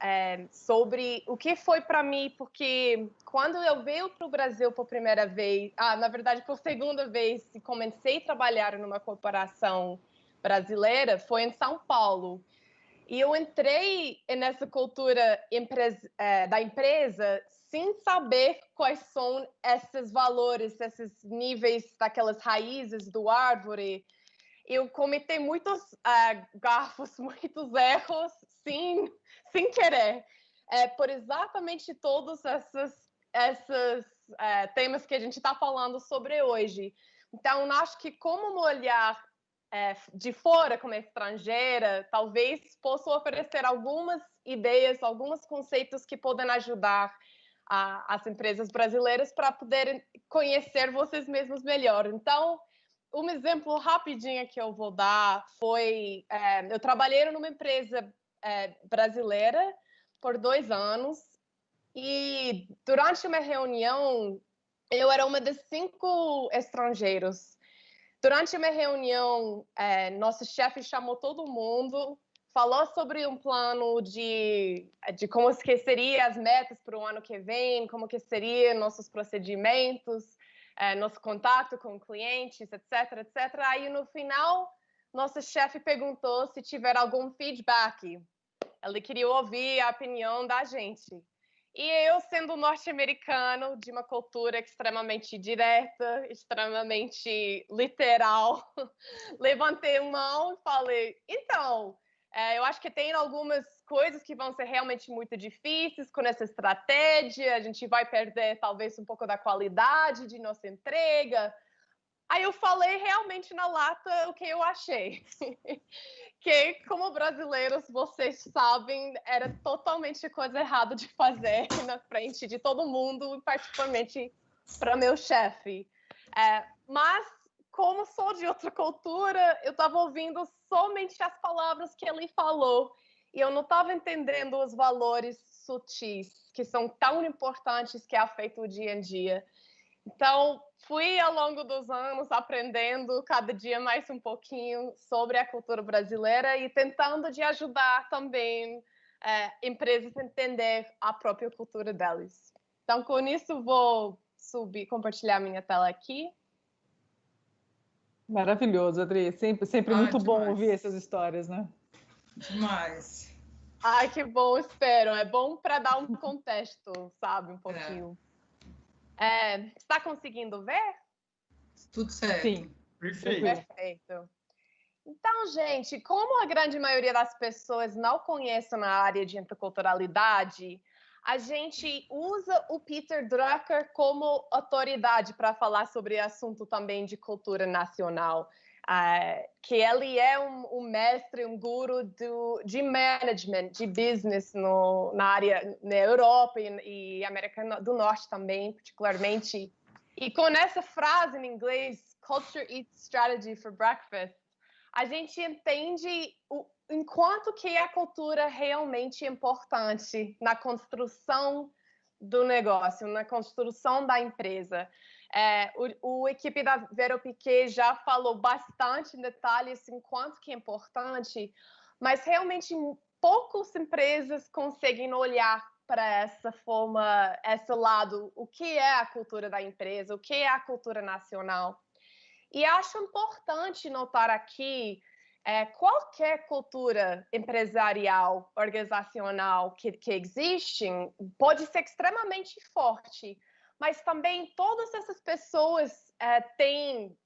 sobre o que foi para mim, porque quando eu veio para o Brasil por primeira vez, na verdade por segunda vez, e comecei a trabalhar numa corporação brasileira, foi em São Paulo. E eu entrei nessa cultura da empresa sem saber quais são esses valores, esses níveis daquelas raízes do árvore. Eu cometi muitos garfos, muitos erros, sem querer, por exatamente todos esses temas que a gente está falando sobre hoje. Então, acho que como um olhar de fora, como estrangeira, talvez possa oferecer algumas ideias, alguns conceitos que podem ajudar as empresas brasileiras para poderem conhecer vocês mesmos melhor. Então, um exemplo rapidinho que eu vou dar foi... eu trabalhei numa empresa brasileira por 2 anos e durante uma reunião, eu era uma das 5 estrangeiros. Durante uma reunião, nosso chefe chamou todo mundo, falou sobre um plano de como que seriam as metas para o ano que vem, como que seriam nossos procedimentos, nosso contato com clientes, etc, etc. Aí, no final, nosso chefe perguntou se tiver algum feedback. Ele queria ouvir a opinião da gente. E eu, sendo norte-americano, de uma cultura extremamente direta, extremamente literal, levantei a mão e falei, então, eu acho que tem algumas coisas que vão ser realmente muito difíceis com essa estratégia, a gente vai perder talvez um pouco da qualidade de nossa entrega. Aí eu falei realmente na lata o que eu achei. Que, como brasileiros, vocês sabem, era totalmente coisa errada de fazer na frente de todo mundo, particularmente para meu chefe. Mas, como sou de outra cultura, eu estava ouvindo somente as palavras que ele falou e eu não estava entendendo os valores sutis, que são tão importantes que afetam o dia a dia. Então, fui ao longo dos anos aprendendo cada dia mais um pouquinho sobre a cultura brasileira e tentando de ajudar também empresas a entender a própria cultura delas. Então, com isso, vou compartilhar minha tela aqui. Maravilhoso, Adri. Sempre muito bom ouvir essas histórias, né? Demais. Ai, que bom, espero. É bom para dar um contexto, sabe, um pouquinho. Está conseguindo ver? Tudo certo. Sim. Perfeito. Então, gente, como a grande maioria das pessoas não conhecem a área de interculturalidade, a gente usa o Peter Drucker como autoridade para falar sobre assunto também de cultura nacional. Que ele é um mestre, um guru de management, de business na área na Europa e América do Norte também, particularmente. E com essa frase em inglês, Culture Eats Strategy for Breakfast, a gente entende enquanto que a cultura realmente é importante na construção do negócio, na construção da empresa. O equipe da Vero Piquet já falou bastante em detalhes enquanto que é importante, mas realmente poucas empresas conseguem olhar para essa forma, esse lado, o que é a cultura da empresa, o que é a cultura nacional. E acho importante notar aqui qualquer cultura empresarial, organizacional que existe pode ser extremamente forte, mas também todas essas pessoas têm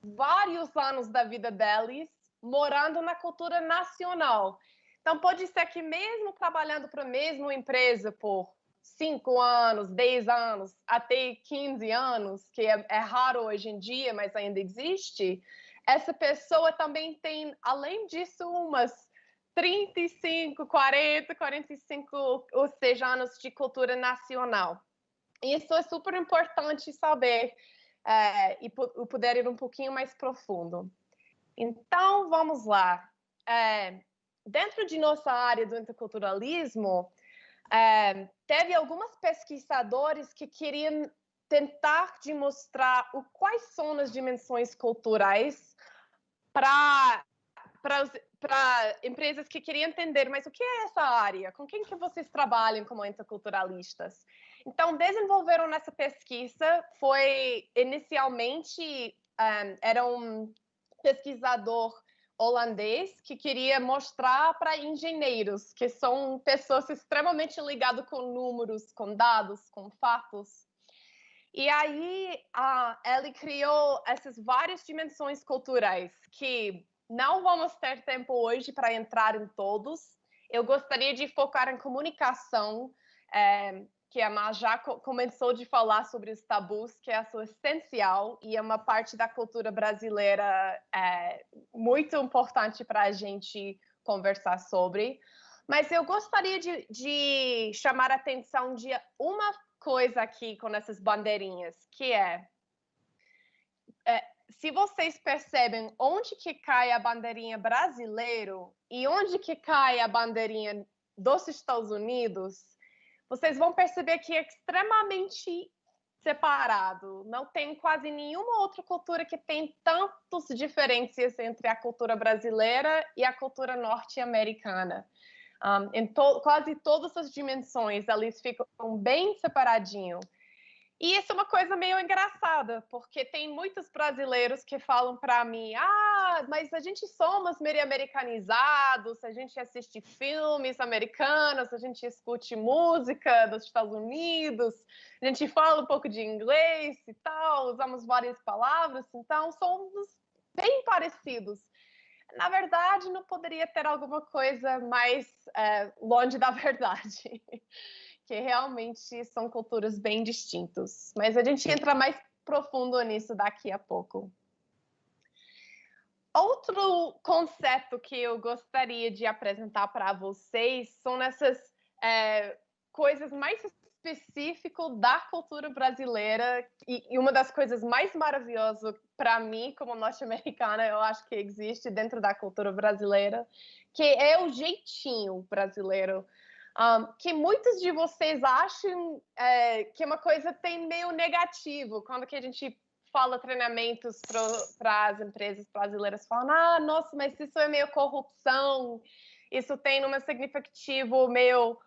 vários anos da vida delas morando na cultura nacional. Então, pode ser que mesmo trabalhando para a mesma empresa por 5 anos, 10 anos, até 15 anos, que é raro hoje em dia, mas ainda existe, essa pessoa também tem, além disso, umas 35, 40, 45 ou seja, anos de cultura nacional. E isso é super importante saber e poder ir um pouquinho mais profundo. Então, vamos lá. Dentro de nossa área do interculturalismo, teve algumas pesquisadores que queriam tentar demonstrar quais são as dimensões culturais para empresas que queriam entender, mas o que é essa área? Com quem que vocês trabalham como interculturalistas? Então, desenvolveram nessa pesquisa, inicialmente, era um pesquisador holandês que queria mostrar para engenheiros, que são pessoas extremamente ligadas com números, com dados, com fatos. E aí, ele criou essas várias dimensões culturais que não vamos ter tempo hoje para entrar em todos. Eu gostaria de focar em comunicação, que a Má já começou de falar sobre os tabus, que é a sua essencial e é uma parte da cultura brasileira muito importante para a gente conversar sobre. Mas eu gostaria de chamar a atenção de uma coisa aqui com essas bandeirinhas, que se vocês percebem onde que cai a bandeirinha brasileiro e onde que cai a bandeirinha dos Estados Unidos, vocês vão perceber que é extremamente separado. Não tem quase nenhuma outra cultura que tem tantas diferenças entre a cultura brasileira e a cultura norte-americana. Em quase todas as dimensões, eles ficam bem separadinhos. E isso é uma coisa meio engraçada, porque tem muitos brasileiros que falam para mim, mas a gente somos meio americanizados, a gente assiste filmes americanos, a gente escute música dos Estados Unidos, a gente fala um pouco de inglês e tal, usamos várias palavras, então somos bem parecidos. Na verdade, não poderia ter alguma coisa mais longe da verdade. Que realmente são culturas bem distintas. Mas a gente entra mais profundo nisso daqui a pouco. Outro conceito que eu gostaria de apresentar para vocês são essas coisas mais específicas da cultura brasileira e uma das coisas mais maravilhosas para mim, como norte-americana, eu acho que existe dentro da cultura brasileira, que é o jeitinho brasileiro. Que muitos de vocês acham que é uma coisa tem meio negativo, quando que a gente fala treinamentos para as empresas brasileiras, falam, nossa, mas isso é meio corrupção, isso tem um significativo meio,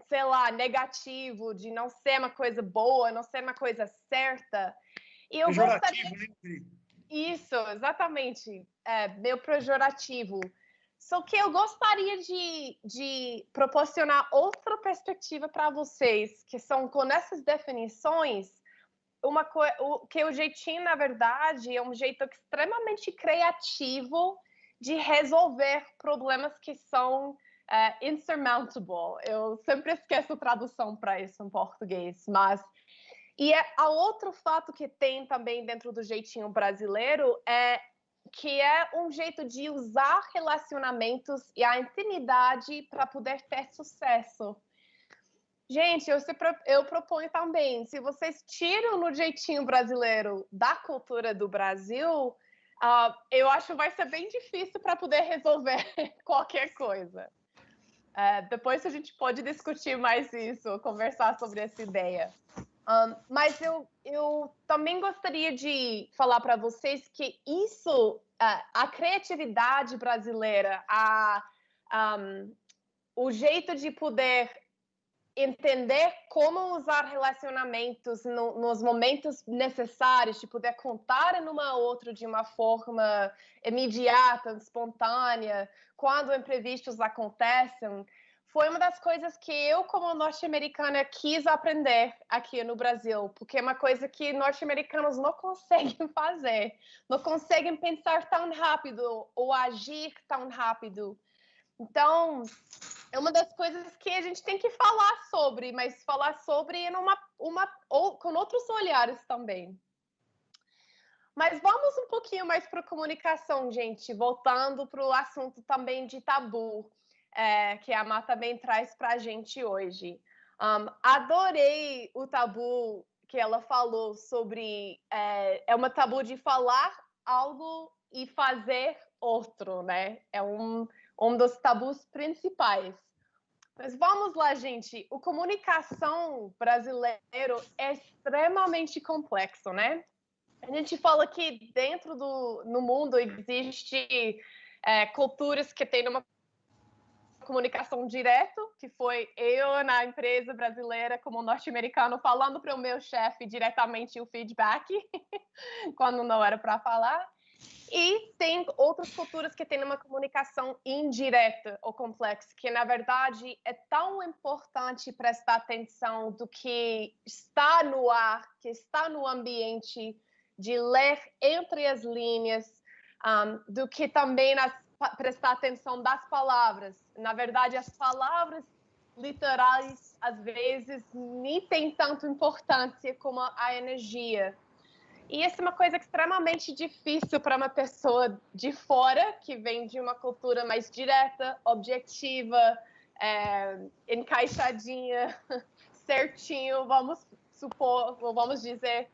sei lá, negativo, de não ser uma coisa boa, não ser uma coisa certa. E eu gostaria... né? Isso, exatamente, meio pejorativo. Só que eu gostaria de proporcionar outra perspectiva para vocês, que são com essas definições, que o jeitinho, na verdade, é um jeito extremamente criativo de resolver problemas que são insurmountable. Eu sempre esqueço a tradução para isso em português, mas... E a outro fato que tem também dentro do jeitinho brasileiro que é um jeito de usar relacionamentos e a intimidade para poder ter sucesso. Gente, eu proponho também, se vocês tiram no jeitinho brasileiro da cultura do Brasil, eu acho que vai ser bem difícil para poder resolver qualquer coisa. Depois a gente pode discutir mais isso, conversar sobre essa ideia. Mas eu também gostaria de falar para vocês que isso, a criatividade brasileira, o jeito de poder entender como usar relacionamentos nos momentos necessários, de poder contar numa outra de uma forma imediata, espontânea, quando imprevistos acontecem, foi uma das coisas que eu, como norte-americana, quis aprender aqui no Brasil, porque é uma coisa que norte-americanos não conseguem fazer, não conseguem pensar tão rápido ou agir tão rápido. Então, é uma das coisas que a gente tem que falar sobre, mas falar sobre com outros olhares também. Mas vamos um pouquinho mais para a comunicação, gente, voltando para o assunto também de tabu, que a Má também traz para a gente hoje. Adorei o tabu que ela falou sobre... É uma tabu de falar algo e fazer outro, né? É um dos tabus principais. Mas vamos lá, gente. A comunicação brasileiro é extremamente complexo, né? A gente fala que dentro no mundo existe culturas que têm uma comunicação direta, que foi eu na empresa brasileira como norte-americano falando para o meu chefe diretamente o feedback quando não era para falar. E tem outras culturas que têm uma comunicação indireta ou complexa, que na verdade é tão importante prestar atenção do que está no ar, que está no ambiente, de ler entre as linhas, do que também prestar atenção das palavras. Na verdade, as palavras literais, às vezes, nem têm tanta importância como a energia. E isso é uma coisa extremamente difícil para uma pessoa de fora, que vem de uma cultura mais direta, objetiva, encaixadinha, certinho, vamos supor, ou vamos dizer,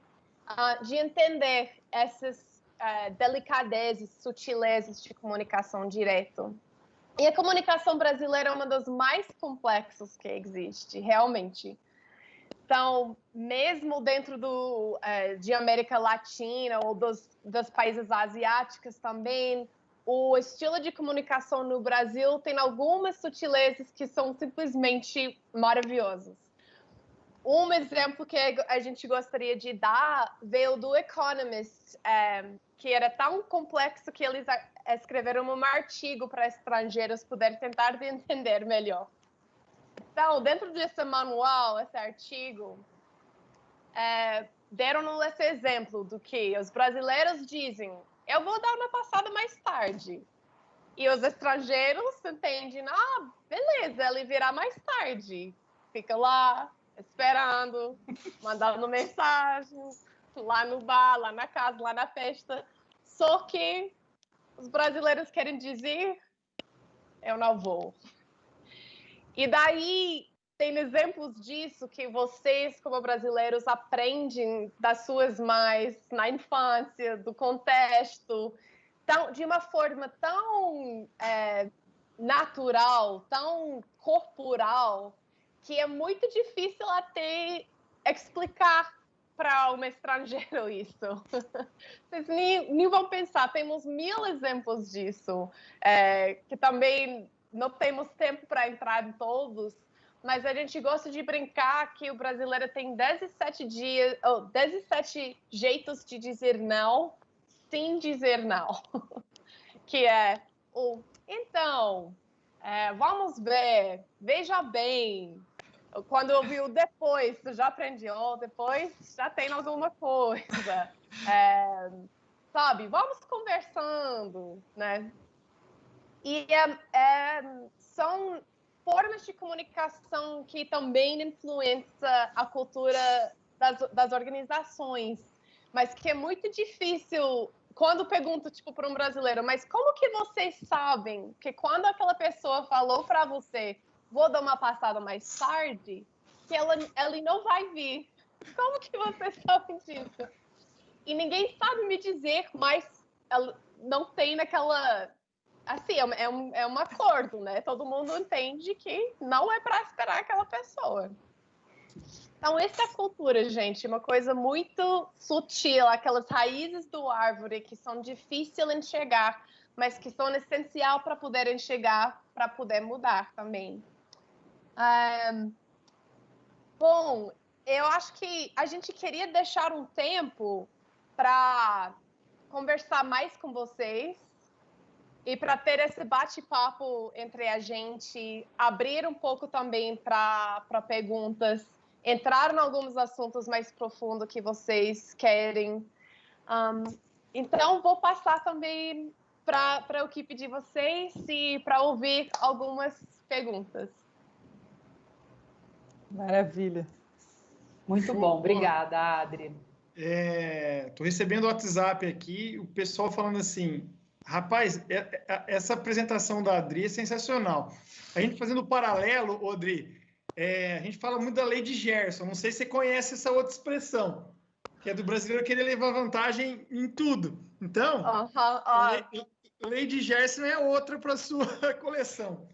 de entender essas delicadezas, sutilezas de comunicação direta. E a comunicação brasileira é uma das mais complexas que existe, realmente. Então, mesmo dentro de América Latina ou dos países asiáticos também, o estilo de comunicação no Brasil tem algumas sutilezas que são simplesmente maravilhosas. Um exemplo que a gente gostaria de dar veio do Economist, que era tão complexo que eles escreveram um artigo para estrangeiros poderem tentar entender melhor. Então, dentro desse manual, esse artigo, deram esse exemplo do que os brasileiros dizem, eu vou dar uma passada mais tarde. E os estrangeiros entendem, beleza, ele virá mais tarde. Fica lá, esperando, mandando mensagem, lá no bar, lá na casa, lá na festa. Só que os brasileiros querem dizer, eu não vou. E daí, tem exemplos disso que vocês, como brasileiros, aprendem das suas mães na infância, do contexto, de uma forma tão natural, tão corporal, que é muito difícil até explicar para um estrangeiro isso. Vocês nem vão pensar, temos 1000 exemplos disso, que também não temos tempo para entrar em todos, mas a gente gosta de brincar que o brasileiro tem 17 jeitos de dizer não sem dizer não. Que então, vamos ver, veja bem. Quando eu vi o depois, tu já aprendi, depois já tem alguma coisa. Sabe, vamos conversando, né? E são formas de comunicação que também influenciam a cultura das organizações, mas que é muito difícil quando pergunto tipo para um brasileiro, mas como que vocês sabem que quando aquela pessoa falou para você, vou dar uma passada mais tarde, que ele não vai vir? Como que vocês sabem disso? E ninguém sabe me dizer, mas não tem naquela... Assim, é um acordo, né? Todo mundo entende que não é para esperar aquela pessoa. Então, essa é a cultura, gente. Uma coisa muito sutil, aquelas raízes do árvore que são difíceis de enxergar, mas que são essenciais para poder enxergar, para poder mudar também. Bom, eu acho que a gente queria deixar um tempo para conversar mais com vocês e para ter esse bate-papo entre a gente, abrir um pouco também para perguntas, entrar em alguns assuntos mais profundos que vocês querem. Então, vou passar também para a equipe de vocês e para ouvir algumas perguntas. Maravilha. Muito bom, obrigada, Adri. Estou recebendo o WhatsApp aqui, o pessoal falando assim, rapaz, essa apresentação da Adri é sensacional. A gente fazendo o paralelo, Adri, a gente fala muito da lei de Gerson, não sei se você conhece essa outra expressão, que é do brasileiro querer levar vantagem em tudo. Então, lei de Gerson é outra para a sua coleção.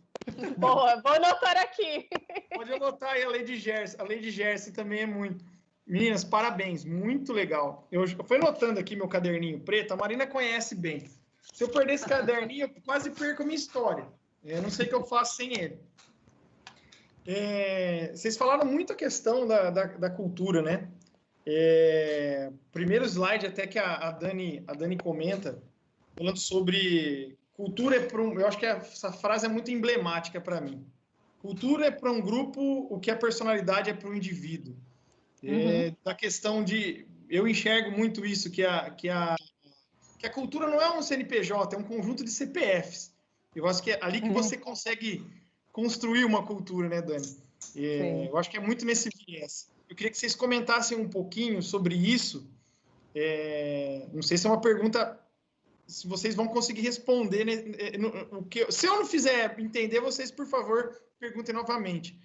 Boa, vou anotar aqui. Pode anotar aí a lei de Gerson. A lei de Gerson também é muito... Meninas, parabéns, muito legal. Eu fui anotando aqui meu caderninho preto, a Marina conhece bem. Se eu perder esse caderninho, eu quase perco a minha história. Eu não sei o que eu faço sem ele. Vocês falaram muito a questão da cultura, né? Primeiro slide até que a Dani comenta, falando sobre cultura eu acho que essa frase é muito emblemática para mim. Cultura é para um grupo o que a personalidade é para o indivíduo. Da questão de... Eu enxergo muito isso, que a cultura não é um CNPJ, é um conjunto de CPFs. Eu acho que é ali que você consegue construir uma cultura, né, Dani? Eu acho que é muito nesse viés. Eu queria que vocês comentassem um pouquinho sobre isso. Não sei se é uma pergunta... Se vocês vão conseguir responder, né? Se eu não fizer entender, vocês, por favor, perguntem novamente.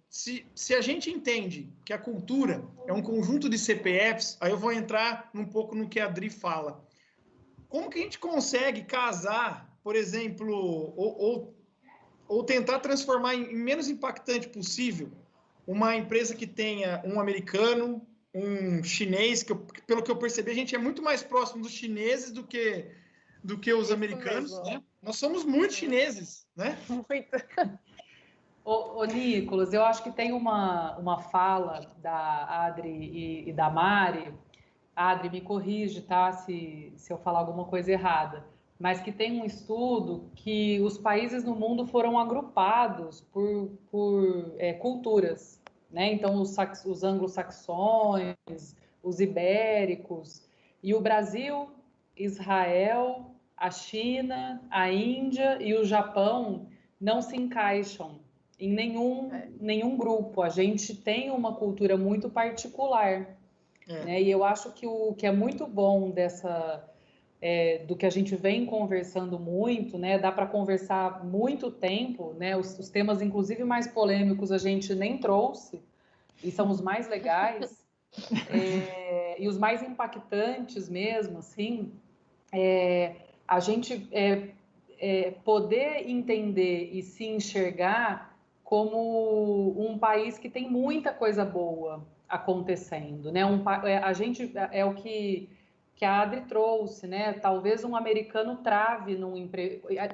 Se a gente entende que a cultura é um conjunto de CPFs, aí eu vou entrar um pouco no que a Adri fala. Como que a gente consegue casar, por exemplo, ou tentar transformar em menos impactante possível uma empresa que tenha um americano, um chinês, pelo que eu percebi, a gente é muito mais próximo dos chineses do que os americanos, né? Nós somos muito chineses, né? Muito. Ô, Nicolas, eu acho que tem uma fala da Adri e da Mari. Adri, me corrige, tá? Se eu falar alguma coisa errada. Mas que tem um estudo que os países no mundo foram agrupados por culturas, né? Então, os anglo-saxões, os ibéricos, e o Brasil, Israel, a China, a Índia e o Japão não se encaixam em nenhum grupo. A gente tem uma cultura muito particular, né? E eu acho que o que é muito bom do que a gente vem conversando muito, né? Dá para conversar muito tempo, né? Os temas, inclusive, mais polêmicos a gente nem trouxe, e são os mais legais, e os mais impactantes mesmo, assim, a gente poder entender e se enxergar como um país que tem muita coisa boa acontecendo, né? A gente o que a Adri trouxe, né? Talvez um americano trave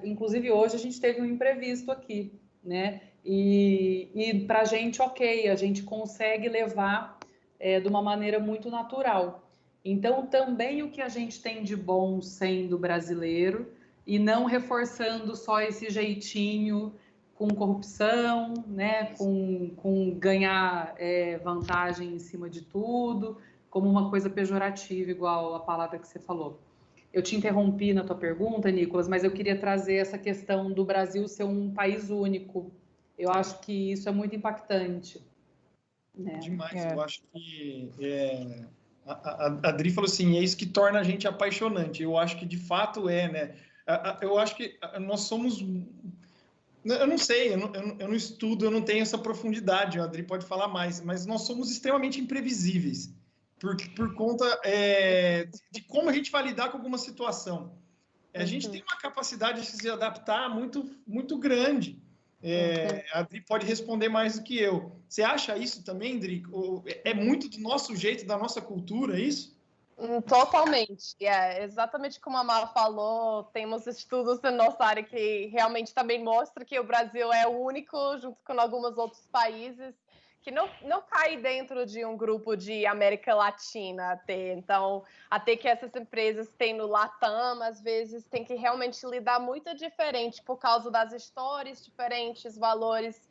inclusive hoje a gente teve um imprevisto aqui, né? E para a gente, ok, a gente consegue levar de uma maneira muito natural. Então, também o que a gente tem de bom sendo brasileiro e não reforçando só esse jeitinho com corrupção, né? Com ganhar vantagem em cima de tudo, como uma coisa pejorativa, igual a palavra que você falou. Eu te interrompi na tua pergunta, Nicolas, mas eu queria trazer essa questão do Brasil ser um país único. Eu acho que isso é muito impactante. Né? Demais, eu acho que a Dri falou assim, é isso que torna a gente apaixonante. Eu acho que de fato né? Eu acho que nós somos... Eu não sei, eu não estudo, eu não tenho essa profundidade, a Adri pode falar mais, mas nós somos extremamente imprevisíveis por conta de como a gente vai lidar com alguma situação. A gente tem uma capacidade de se adaptar muito, muito grande. A Adri pode responder mais do que eu. Você acha isso também, Adri? É muito do nosso jeito, da nossa cultura, é isso? Totalmente. Exatamente como a Mara falou, temos estudos na nossa área que realmente também mostram que o Brasil é o único, junto com alguns outros países, que não cai dentro de um grupo de América Latina até. Então, até que essas empresas têm no Latam, às vezes, tem que realmente lidar muito diferente por causa das histórias diferentes, valores.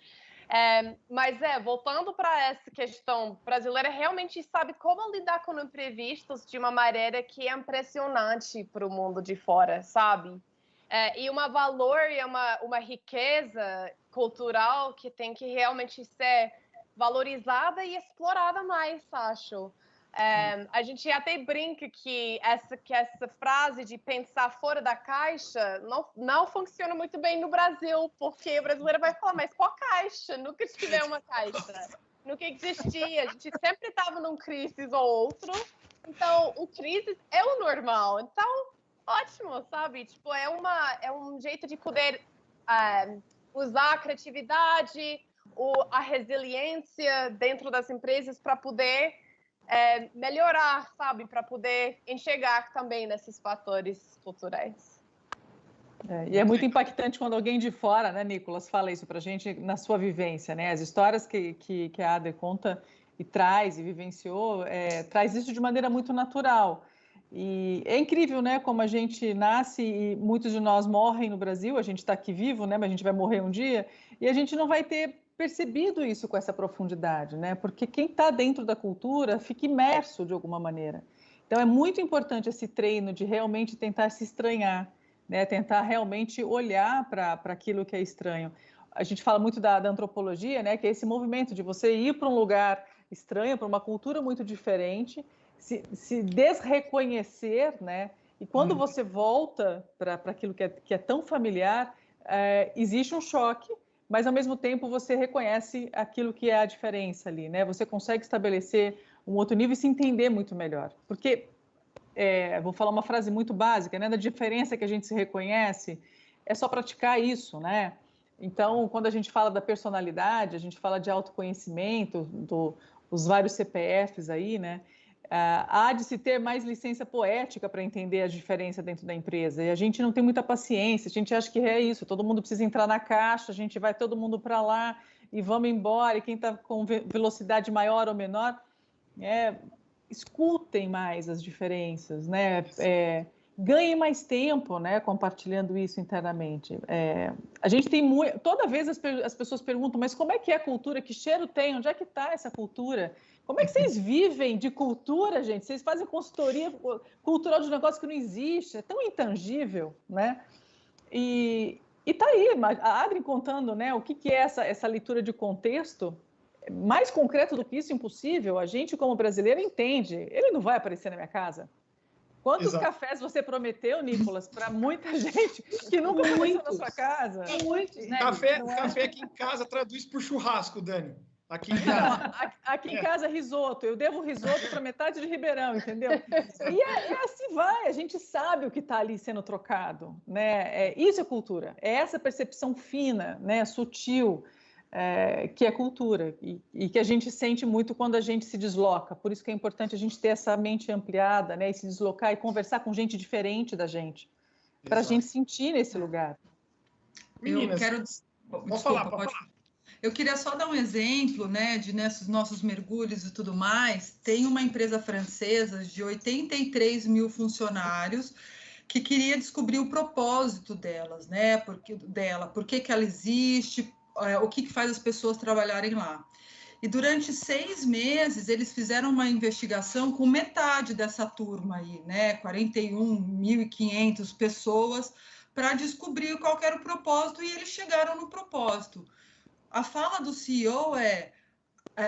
Mas voltando para essa questão, brasileira realmente sabe como lidar com imprevistos de uma maneira que é impressionante para o mundo de fora, sabe? E um valor e uma riqueza cultural que tem que realmente ser valorizada e explorada mais, acho. A gente até brinca que essa frase de pensar fora da caixa não funciona muito bem no Brasil, porque o brasileiro vai falar, mas qual caixa? Nunca tive uma caixa, nunca existia, a gente sempre estava num crise ou outro, então o crise é o normal, então ótimo, sabe? Tipo, é um jeito de poder usar a criatividade, a resiliência dentro das empresas para poder melhorar, sabe? Para poder enxergar também nesses fatores culturais. E é muito impactante quando alguém de fora, né, Nicolas, fala isso para a gente na sua vivência, né? As histórias que a Adri conta e traz e vivenciou, traz isso de maneira muito natural. E é incrível, né, como a gente nasce e muitos de nós morrem no Brasil, a gente está aqui vivo, né, mas a gente vai morrer um dia, e a gente não vai ter percebido isso com essa profundidade, né, porque quem está dentro da cultura fica imerso de alguma maneira. Então é muito importante esse treino de realmente tentar se estranhar, né, tentar realmente olhar para aquilo que é estranho. A gente fala muito da antropologia, né, que é esse movimento de você ir para um lugar estranho, para uma cultura muito diferente, se desreconhecer, né? E quando você volta para aquilo que é tão familiar, existe um choque, mas ao mesmo tempo você reconhece aquilo que é a diferença ali, né? Você consegue estabelecer um outro nível e se entender muito melhor. Porque, vou falar uma frase muito básica, né? Da diferença que a gente se reconhece, é só praticar isso, né? Então, quando a gente fala da personalidade, a gente fala de autoconhecimento, dos vários CPFs aí, né? Há de se ter mais licença poética para entender a diferença dentro da empresa. E a gente não tem muita paciência, a gente acha que é isso, todo mundo precisa entrar na caixa, a gente vai todo mundo para lá e vamos embora, e quem está com velocidade maior ou menor, escutem mais as diferenças, né? Ganhem mais tempo, né, compartilhando isso internamente. A gente tem muito... Toda vez as pessoas perguntam, mas como é que é a cultura? Que cheiro tem? Onde é que está essa cultura? Como é que vocês vivem de cultura, gente? Vocês fazem consultoria cultural de um negócio que não existe, é tão intangível, né? E tá aí, a Adri contando, né, o que é essa leitura de contexto, mais concreto do que isso, impossível. A gente, como brasileiro, entende. Ele não vai aparecer na minha casa. Quantos cafés você prometeu, Nicolas, para muita gente que nunca apareceu na sua casa? Muitos, né? Café aqui em casa traduz por churrasco, Dani. Aqui em casa. Não, aqui em casa, risoto. Eu devo risoto para metade de Ribeirão, entendeu? E assim vai, a gente sabe o que está ali sendo trocado, né? Isso é cultura, é essa percepção fina, né, sutil, que é cultura e que a gente sente muito quando a gente se desloca. Por isso que é importante a gente ter essa mente ampliada, né, e se deslocar e conversar com gente diferente da gente, para a gente sentir nesse lugar. Meninas, pode falar. Eu queria só dar um exemplo, né, de nesses nossos mergulhos e tudo mais. Tem uma empresa francesa de 83 mil funcionários que queria descobrir o propósito delas, né, por que ela existe, o que faz as pessoas trabalharem lá. E durante 6 meses, eles fizeram uma investigação com metade dessa turma aí, né? 41.500 pessoas, para descobrir qual era o propósito, e eles chegaram no propósito. A fala do CEO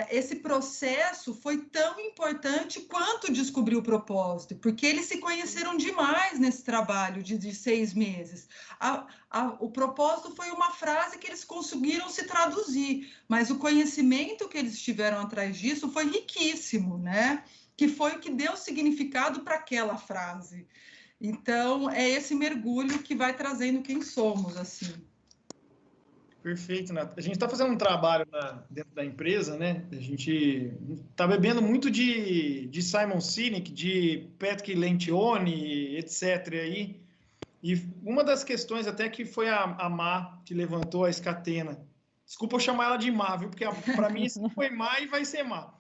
esse processo foi tão importante quanto descobrir o propósito, porque eles se conheceram demais nesse trabalho de 6 meses. O propósito foi uma frase que eles conseguiram se traduzir, mas o conhecimento que eles tiveram atrás disso foi riquíssimo, né? Que foi o que deu significado para aquela frase. Então, é esse mergulho que vai trazendo quem somos, assim. Perfeito, Nath. A gente está fazendo um trabalho dentro da empresa, né? A gente está bebendo muito de Simon Sinek, de Patrick Lencioni, etc. Aí. E uma das questões até que foi a Má que levantou a Scatena. Desculpa eu chamar ela de Má, viu? Porque para mim isso foi Má e vai ser Má.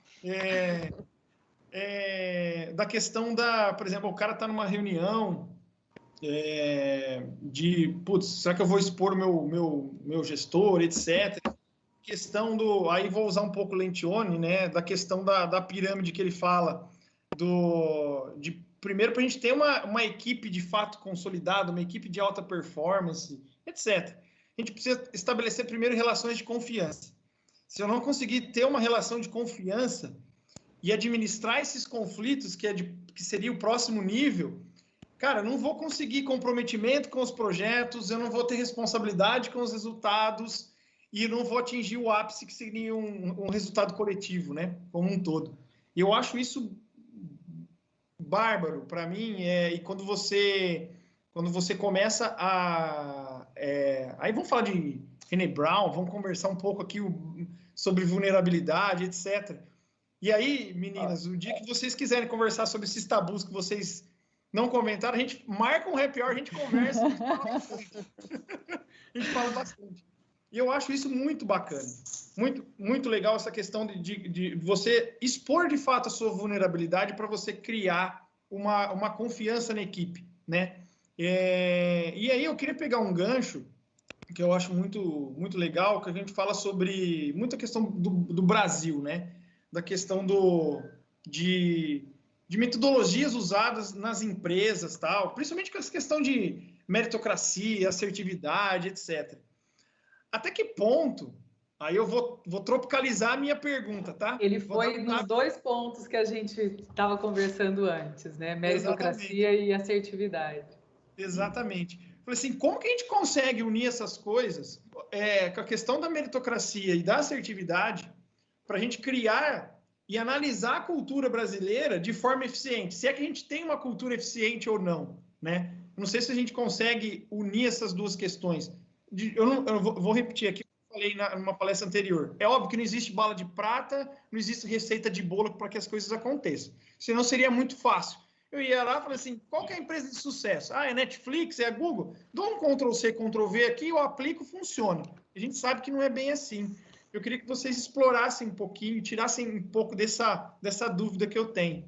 Da questão por exemplo, o cara está numa reunião será que eu vou expor o meu gestor, etc. Questão aí vou usar um pouco o Lencioni, né, da questão da pirâmide que ele fala, primeiro para a gente ter uma equipe de fato consolidada, uma equipe de alta performance, etc. A gente precisa estabelecer primeiro relações de confiança. Se eu não conseguir ter uma relação de confiança e administrar esses conflitos, que seria o próximo nível, cara, não vou conseguir comprometimento com os projetos, eu não vou ter responsabilidade com os resultados e não vou atingir o ápice que seria um resultado coletivo, né, como um todo. E eu acho isso bárbaro para mim, e quando você começa aí vamos falar de Brené Brown, vamos conversar um pouco aqui sobre vulnerabilidade, etc. E aí, meninas, o dia que vocês quiserem conversar sobre esses tabus que vocês não comentaram, a gente marca um happy hour, a gente conversa, a gente fala bastante. E eu acho isso muito bacana, muito, muito legal essa questão de você expor de fato a sua vulnerabilidade para você criar uma confiança na equipe, né? E aí eu queria pegar um gancho que eu acho muito, muito legal, que a gente fala sobre muita questão do Brasil, né? Da questão de metodologias usadas nas empresas, tal, principalmente com essa questão de meritocracia, assertividade, etc. Até que ponto, aí eu vou tropicalizar a minha pergunta, tá? Ele foi nos 2 pontos que a gente estava conversando antes, né? Meritocracia e assertividade. Exatamente. Falei assim, como que a gente consegue unir essas coisas com a questão da meritocracia e da assertividade para a gente criar e analisar a cultura brasileira de forma eficiente, se é que a gente tem uma cultura eficiente ou não, né? Não sei se a gente consegue unir essas duas questões. Eu vou repetir aqui o que eu falei numa palestra anterior. É óbvio que não existe bala de prata, não existe receita de bolo para que as coisas aconteçam. Senão seria muito fácil. Eu ia lá e falei assim, qual que é a empresa de sucesso? É Netflix, é a Google? Dou um Ctrl+C, Ctrl+V aqui, eu aplico, funciona. A gente sabe que não é bem assim. Eu queria que vocês explorassem um pouquinho, tirassem um pouco dessa dúvida que eu tenho.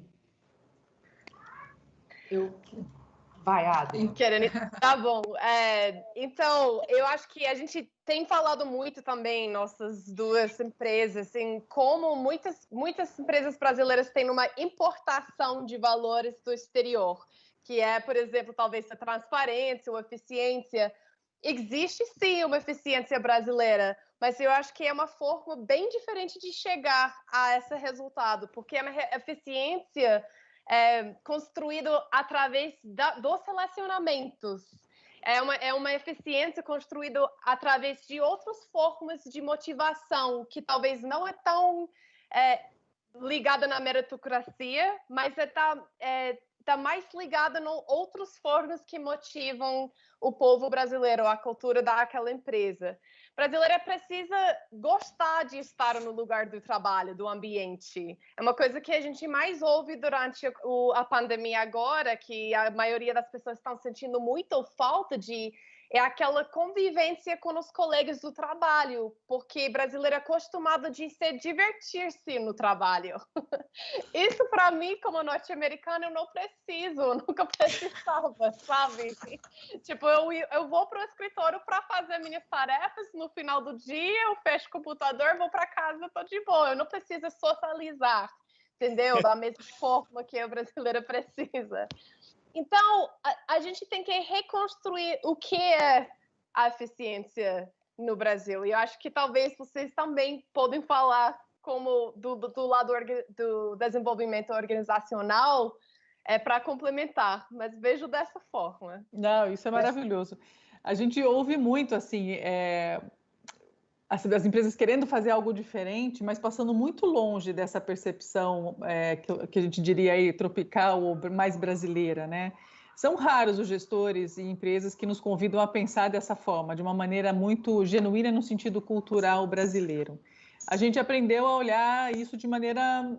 Vai, Adri. Tá bom. Então, eu acho que a gente tem falado muito também, nossas 2 empresas, assim, como muitas empresas brasileiras têm uma importação de valores do exterior, que é, por exemplo, talvez a transparência ou eficiência. Existe, sim, uma eficiência brasileira, mas eu acho que é uma forma bem diferente de chegar a esse resultado, porque é uma eficiência construído através dos relacionamentos. É uma eficiência construída através de outras formas de motivação, que talvez não é tão ligada na meritocracia, mas está mais ligada em outras formas que motivam o povo brasileiro, a cultura daquela empresa. Brasileira precisa gostar de estar no lugar do trabalho, do ambiente. É uma coisa que a gente mais ouve durante a pandemia agora, que a maioria das pessoas estão sentindo muita falta de é aquela convivência com os colegas do trabalho, porque brasileiro é acostumado de se divertir-se no trabalho. Isso, para mim, como norte-americano, eu não preciso, nunca precisava, sabe? Tipo, eu vou para o escritório para fazer minhas tarefas, no final do dia eu fecho o computador, vou para casa, estou de boa, eu não preciso socializar, entendeu? Da mesma forma que a brasileira precisa. Então, a gente tem que reconstruir o que é a eficiência no Brasil. E eu acho que talvez vocês também podem falar como do lado do desenvolvimento organizacional para complementar, mas vejo dessa forma. Não, isso é maravilhoso. A gente ouve muito, assim, as empresas querendo fazer algo diferente, mas passando muito longe dessa percepção que a gente diria aí tropical ou mais brasileira, né? São raros os gestores e empresas que nos convidam a pensar dessa forma, de uma maneira muito genuína no sentido cultural brasileiro. A gente aprendeu a olhar isso de maneira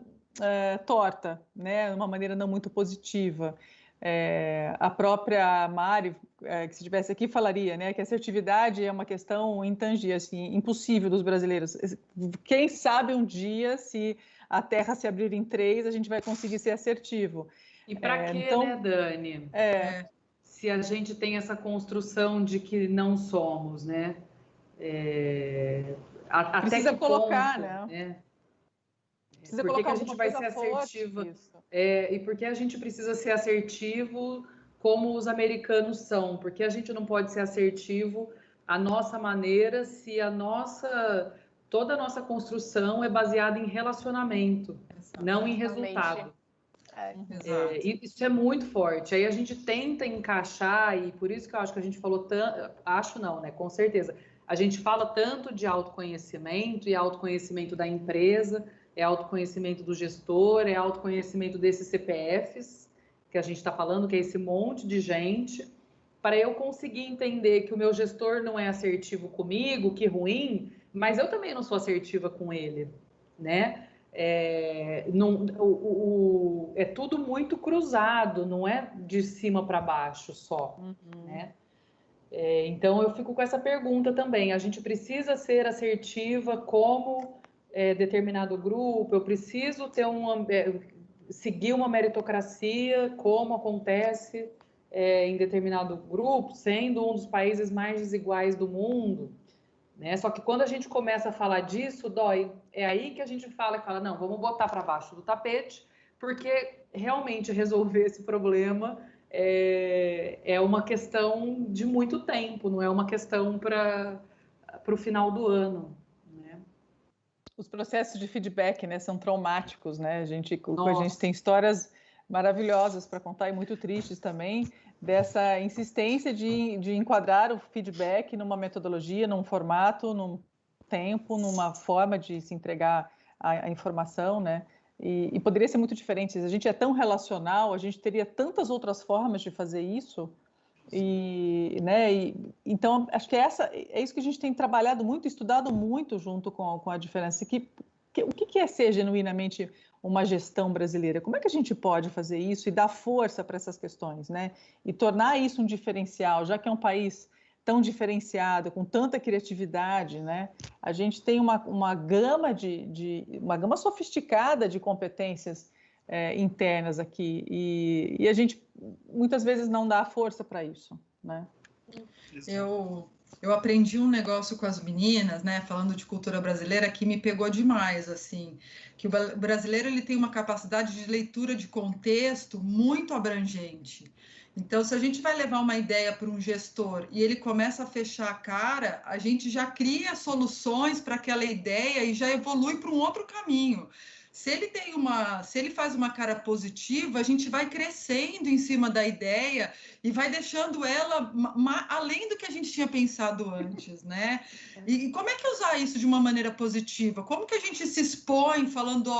torta, né? De uma maneira não muito positiva. A própria Mari, que se estivesse aqui, falaria, né, que a assertividade é uma questão intangível, assim, impossível dos brasileiros. Quem sabe um dia, se a terra se abrir em 3, a gente vai conseguir ser assertivo. E para quê, então, né, Dani? Se a gente tem essa construção de que não somos, né? Precisa até que colocar, ponto, né? Precisa por colocar que a gente vai ser assertiva? E por que a gente precisa ser assertivo como os americanos são? Porque a gente não pode ser assertivo à nossa maneira se toda a nossa construção é baseada em relacionamento, não em resultado. Isso é muito forte. Aí a gente tenta encaixar, e por isso que eu acho que a gente falou tanto, acho não, né? Com certeza. A gente fala tanto de autoconhecimento e autoconhecimento da empresa, é autoconhecimento do gestor, é autoconhecimento desses CPFs que a gente está falando, que é esse monte de gente, para eu conseguir entender que o meu gestor não é assertivo comigo, que ruim, mas eu também não sou assertiva com ele, né? É tudo muito cruzado, não é de cima para baixo só, né? Então eu fico com essa pergunta também. A gente precisa ser assertiva como determinado grupo? Eu preciso ter seguir uma meritocracia, como acontece em determinado grupo, sendo um dos países mais desiguais do mundo? Né? Só que quando a gente começa a falar disso, dói. É aí que a gente fala, não, vamos botar para baixo do tapete, porque realmente resolver esse problema é uma questão de muito tempo, não é uma questão para o final do ano. Né? Os processos de feedback, né, são traumáticos, né? A gente tem histórias maravilhosas para contar e muito tristes também, dessa insistência de enquadrar o feedback numa metodologia, num formato, num tempo, numa forma de se entregar a informação, né? E poderia ser muito diferente. Se a gente é tão relacional, a gente teria tantas outras formas de fazer isso. Então, acho que é isso que a gente tem trabalhado muito, estudado muito junto com a diferença. O que é ser genuinamente uma gestão brasileira? Como é que a gente pode fazer isso e dar força para essas questões, né? E tornar isso um diferencial, já que é um país tão diferenciado, com tanta criatividade, né? A gente tem uma gama uma gama sofisticada de competências internas aqui e a gente muitas vezes não dá força para isso, né? Eu aprendi um negócio com as meninas, né, falando de cultura brasileira, que me pegou demais, assim, que o brasileiro ele tem uma capacidade de leitura de contexto muito abrangente. Então, se a gente vai levar uma ideia para um gestor e ele começa a fechar a cara, a gente já cria soluções para aquela ideia e já evolui para um outro caminho. Se ele faz uma cara positiva, a gente vai crescendo em cima da ideia e vai deixando ela além do que a gente tinha pensado antes, né? E como é que usar isso de uma maneira positiva? Como que a gente se expõe falando,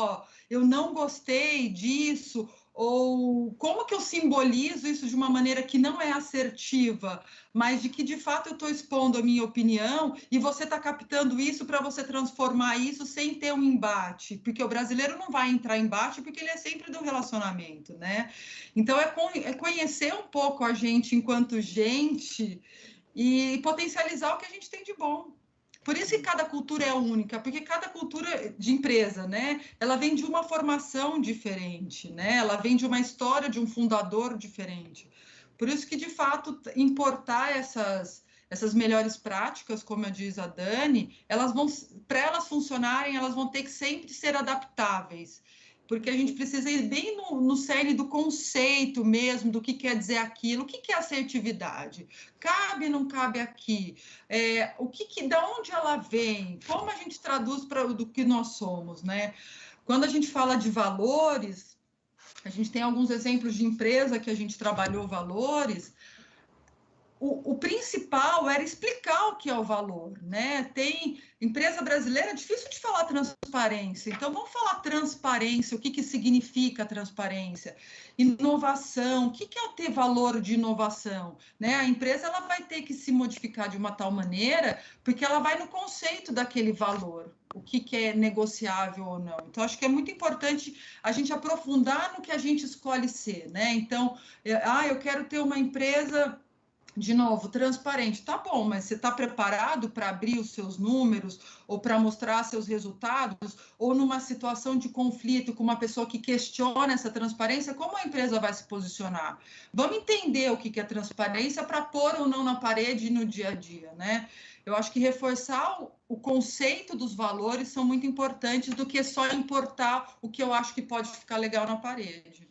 eu não gostei disso, ou como que eu simbolizo isso de uma maneira que não é assertiva, mas de que de fato eu estou expondo a minha opinião e você está captando isso para você transformar isso sem ter um embate, porque o brasileiro não vai entrar em embate porque ele é sempre do relacionamento, né? Então é conhecer um pouco a gente enquanto gente e potencializar o que a gente tem de bom. Por isso que cada cultura é única, porque cada cultura de empresa, né, ela vem de uma formação diferente, né, ela vem de uma história de um fundador diferente. Por isso que, de fato, importar essas melhores práticas, como diz a Dani, para elas funcionarem, elas vão ter que sempre ser adaptáveis, porque a gente precisa ir bem no cerne do conceito mesmo, do que quer dizer aquilo, o que é assertividade, cabe, não cabe aqui, da onde ela vem, como a gente traduz do que nós somos, né? Quando a gente fala de valores, a gente tem alguns exemplos de empresa que a gente trabalhou valores. O principal era explicar o que é o valor, né? Tem empresa brasileira, é difícil de falar transparência, então vamos falar transparência, o que significa transparência, inovação, o que é ter valor de inovação, né? A empresa ela vai ter que se modificar de uma tal maneira, porque ela vai no conceito daquele valor, o que é negociável ou não. Então, acho que é muito importante a gente aprofundar no que a gente escolhe ser, né? Então, eu quero ter uma empresa, de novo, transparente. Tá bom, mas você está preparado para abrir os seus números ou para mostrar seus resultados? Ou numa situação de conflito com uma pessoa que questiona essa transparência, como a empresa vai se posicionar? Vamos entender o que é transparência para pôr ou não na parede no dia a dia, né? Eu acho que reforçar o conceito dos valores são muito importantes do que só importar o que eu acho que pode ficar legal na parede.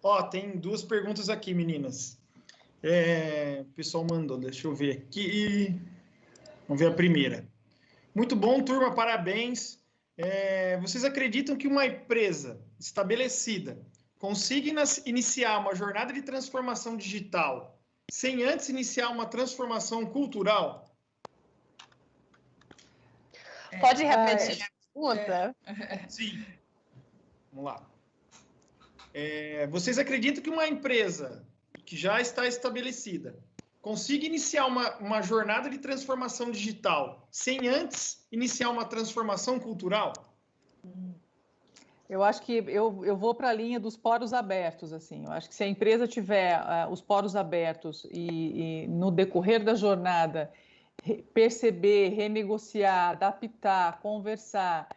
Ó, tem 2 perguntas aqui, meninas. O pessoal mandou, deixa eu ver aqui. Vamos ver a primeira. Muito bom, turma, parabéns. Vocês acreditam que uma empresa estabelecida consiga iniciar uma jornada de transformação digital sem antes iniciar uma transformação cultural? Pode repetir a pergunta? Sim. Vamos lá. Vocês acreditam que uma empresa que já está estabelecida consiga iniciar uma jornada de transformação digital sem antes iniciar uma transformação cultural? Eu acho que eu vou para a linha dos poros abertos, assim. Eu acho que se a empresa tiver os poros abertos e no decorrer da jornada perceber, renegociar, adaptar, conversar,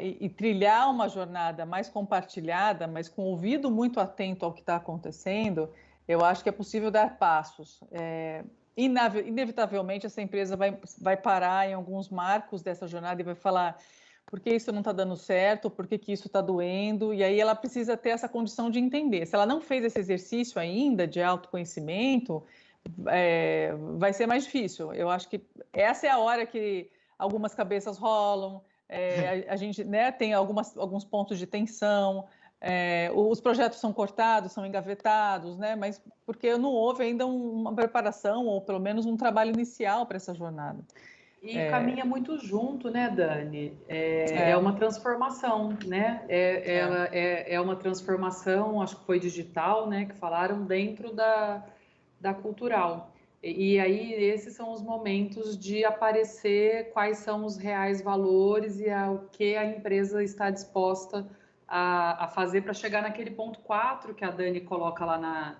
e trilhar uma jornada mais compartilhada, mas com o ouvido muito atento ao que está acontecendo, eu acho que é possível dar passos. Inevitavelmente, essa empresa vai parar em alguns marcos dessa jornada e vai falar: por que isso não está dando certo, por que isso está doendo, e aí ela precisa ter essa condição de entender. Se ela não fez esse exercício ainda de autoconhecimento, vai ser mais difícil. Eu acho que essa é a hora que algumas cabeças rolam, a gente, né, tem alguns pontos de tensão, os projetos são cortados, são engavetados, né, mas porque não houve ainda uma preparação, ou pelo menos um trabalho inicial para essa jornada. E caminha muito junto, né, Dani? É uma transformação, né? É uma transformação, acho que foi digital, né, que falaram, dentro da cultural. E aí, esses são os momentos de aparecer quais são os reais valores e o que a empresa está disposta a fazer para chegar naquele ponto 4 que a Dani coloca lá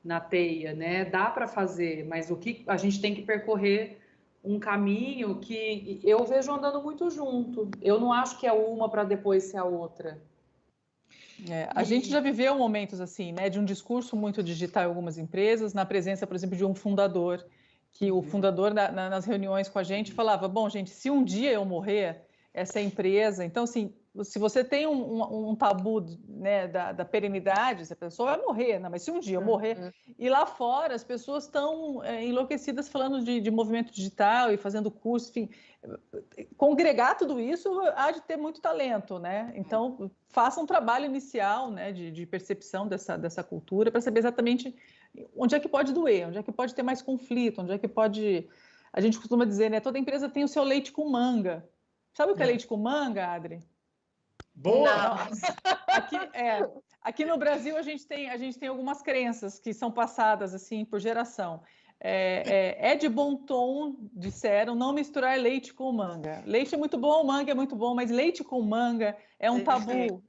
na teia, né? Dá para fazer, mas o que a gente tem que percorrer um caminho que eu vejo andando muito junto. Eu não acho que é uma para depois ser a outra. A gente já viveu momentos assim, né, de um discurso muito digital em algumas empresas, na presença, por exemplo, de um fundador, que o fundador nas reuniões com a gente falava: bom, gente, se um dia eu morrer, essa empresa... Então, assim, se você tem um tabu, né, da perenidade, essa pessoa vai morrer, né? Mas se um dia eu morrer... E lá fora, as pessoas estão enlouquecidas falando de movimento digital e fazendo curso, enfim... Congregar tudo isso há de ter muito talento, né? Então, faça um trabalho inicial, né, de percepção dessa cultura, para saber exatamente onde é que pode doer, onde é que pode ter mais conflito, onde é que pode... A gente costuma dizer, né, toda empresa tem o seu leite com manga. Sabe o que é leite com manga, Adri? Boa! Aqui no Brasil a gente tem algumas crenças que são passadas assim por geração. é de bom tom, disseram, não misturar leite com manga. Leite é muito bom, manga é muito bom, mas leite com manga é um tabu,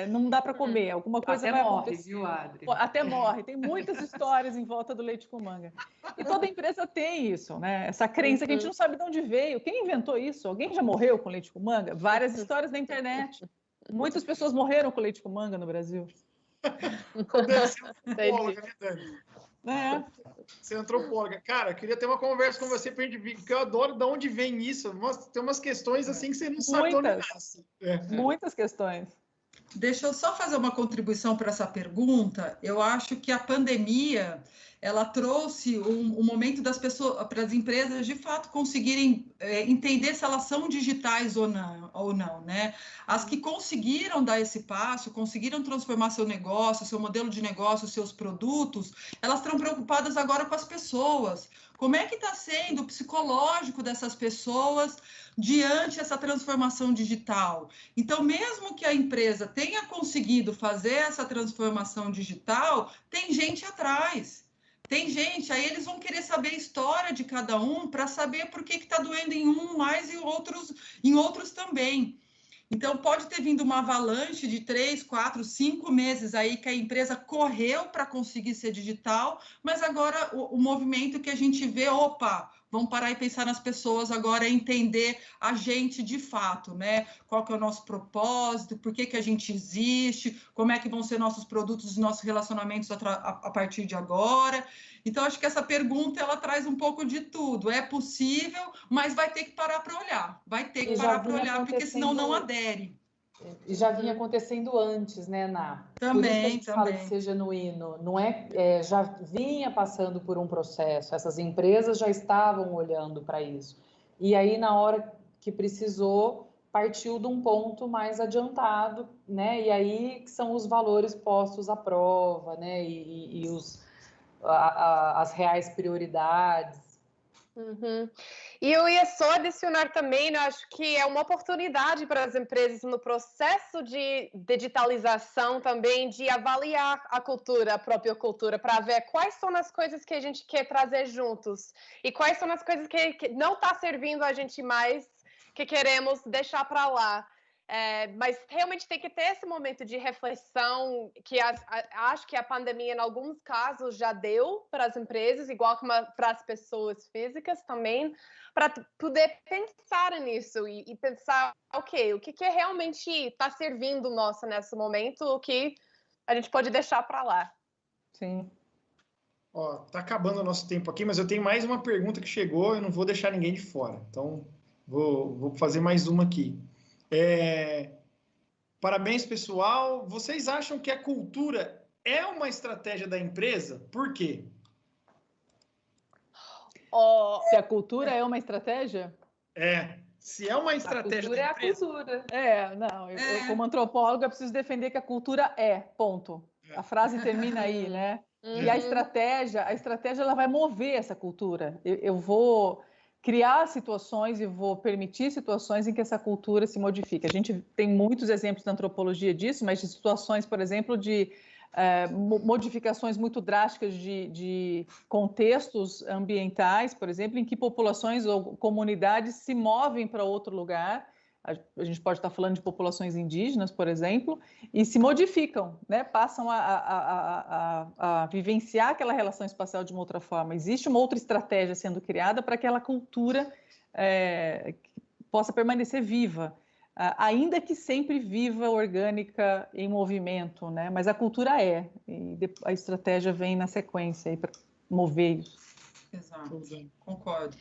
não dá para comer. Alguma coisa até vai morre, acontecer. Viu, Adri? Até morre. Tem muitas histórias em volta do leite com manga. E toda empresa tem isso, né? Essa crença que a gente não sabe de onde veio. Quem inventou isso? Alguém já morreu com leite com manga? Várias histórias na internet. Muitas pessoas morreram com leite com manga no Brasil. Deve ser antropóloga, né, Dani? Ser antropóloga. Cara, eu queria ter uma conversa com você para a gente ver, porque eu adoro de onde vem isso. Tem umas questões assim que você não sabe de onde nasce. Muitas questões. Deixa eu só fazer uma contribuição para essa pergunta. Eu acho que a pandemia ela trouxe um momento das pessoas, para as empresas de fato conseguirem entender se elas são digitais ou não, né? As que conseguiram dar esse passo, conseguiram transformar seu negócio, seu modelo de negócio, seus produtos, elas estão preocupadas agora com as pessoas. Como é que está sendo o psicológico dessas pessoas diante dessa transformação digital? Então, mesmo que a empresa tenha conseguido fazer essa transformação digital, tem gente atrás. Tem gente, aí eles vão querer saber a história de cada um para saber por que está doendo em um mais e em outros também. Então, pode ter vindo uma avalanche de 3, 4, 5 meses aí que a empresa correu para conseguir ser digital, mas agora o movimento que a gente vê, vamos parar e pensar nas pessoas agora, entender a gente de fato, né? Qual que é o nosso propósito, por que a gente existe, como é que vão ser nossos produtos e nossos relacionamentos a partir de agora. Então, acho que essa pergunta, ela traz um pouco de tudo. É possível, mas vai ter que parar para olhar. Vai ter que parar para olhar, porque senão não adere. E já vinha acontecendo antes, né, Ná? Também, por isso que a gente fala de ser genuíno. Não já vinha passando por um processo. Essas empresas já estavam olhando para isso. E aí, na hora que precisou, partiu de um ponto mais adiantado, né? E aí são os valores postos à prova, né? E as reais prioridades. Uhum. E eu ia só adicionar também, eu acho que é uma oportunidade para as empresas no processo de digitalização também, de avaliar a cultura, a própria cultura, para ver quais são as coisas que a gente quer trazer juntos e quais são as coisas que não está servindo a gente mais, que queremos deixar para lá. Mas realmente tem que ter esse momento de reflexão que acho que a pandemia, em alguns casos, já deu para as empresas, igual como para as pessoas físicas também, para poder pensar nisso e pensar, ok, o que realmente está servindo nosso nesse momento, o que a gente pode deixar para lá. Sim. Ó, tá acabando o nosso tempo aqui, mas eu tenho mais uma pergunta que chegou, eu não vou deixar ninguém de fora. Então, vou fazer mais uma aqui. Parabéns, pessoal. Vocês acham que a cultura é uma estratégia da empresa? Por quê? Se a cultura é uma estratégia? Se é uma estratégia da empresa. A cultura não. Eu, como antropóloga, preciso defender que a cultura ponto. A frase termina aí, né? E a estratégia ela vai mover essa cultura. Eu vou criar situações e vou permitir situações em que essa cultura se modifique. A gente tem muitos exemplos na antropologia disso, mas de situações, por exemplo, de modificações muito drásticas de contextos ambientais, por exemplo, em que populações ou comunidades se movem para outro lugar. A gente pode estar falando de populações indígenas, por exemplo, e se modificam, né? Passam a vivenciar aquela relação espacial de uma outra forma. Existe uma outra estratégia sendo criada para que aquela cultura possa permanecer viva, ainda que sempre viva, orgânica, em movimento, né? Mas a cultura e a estratégia vem na sequência para mover isso. Exato, concordo.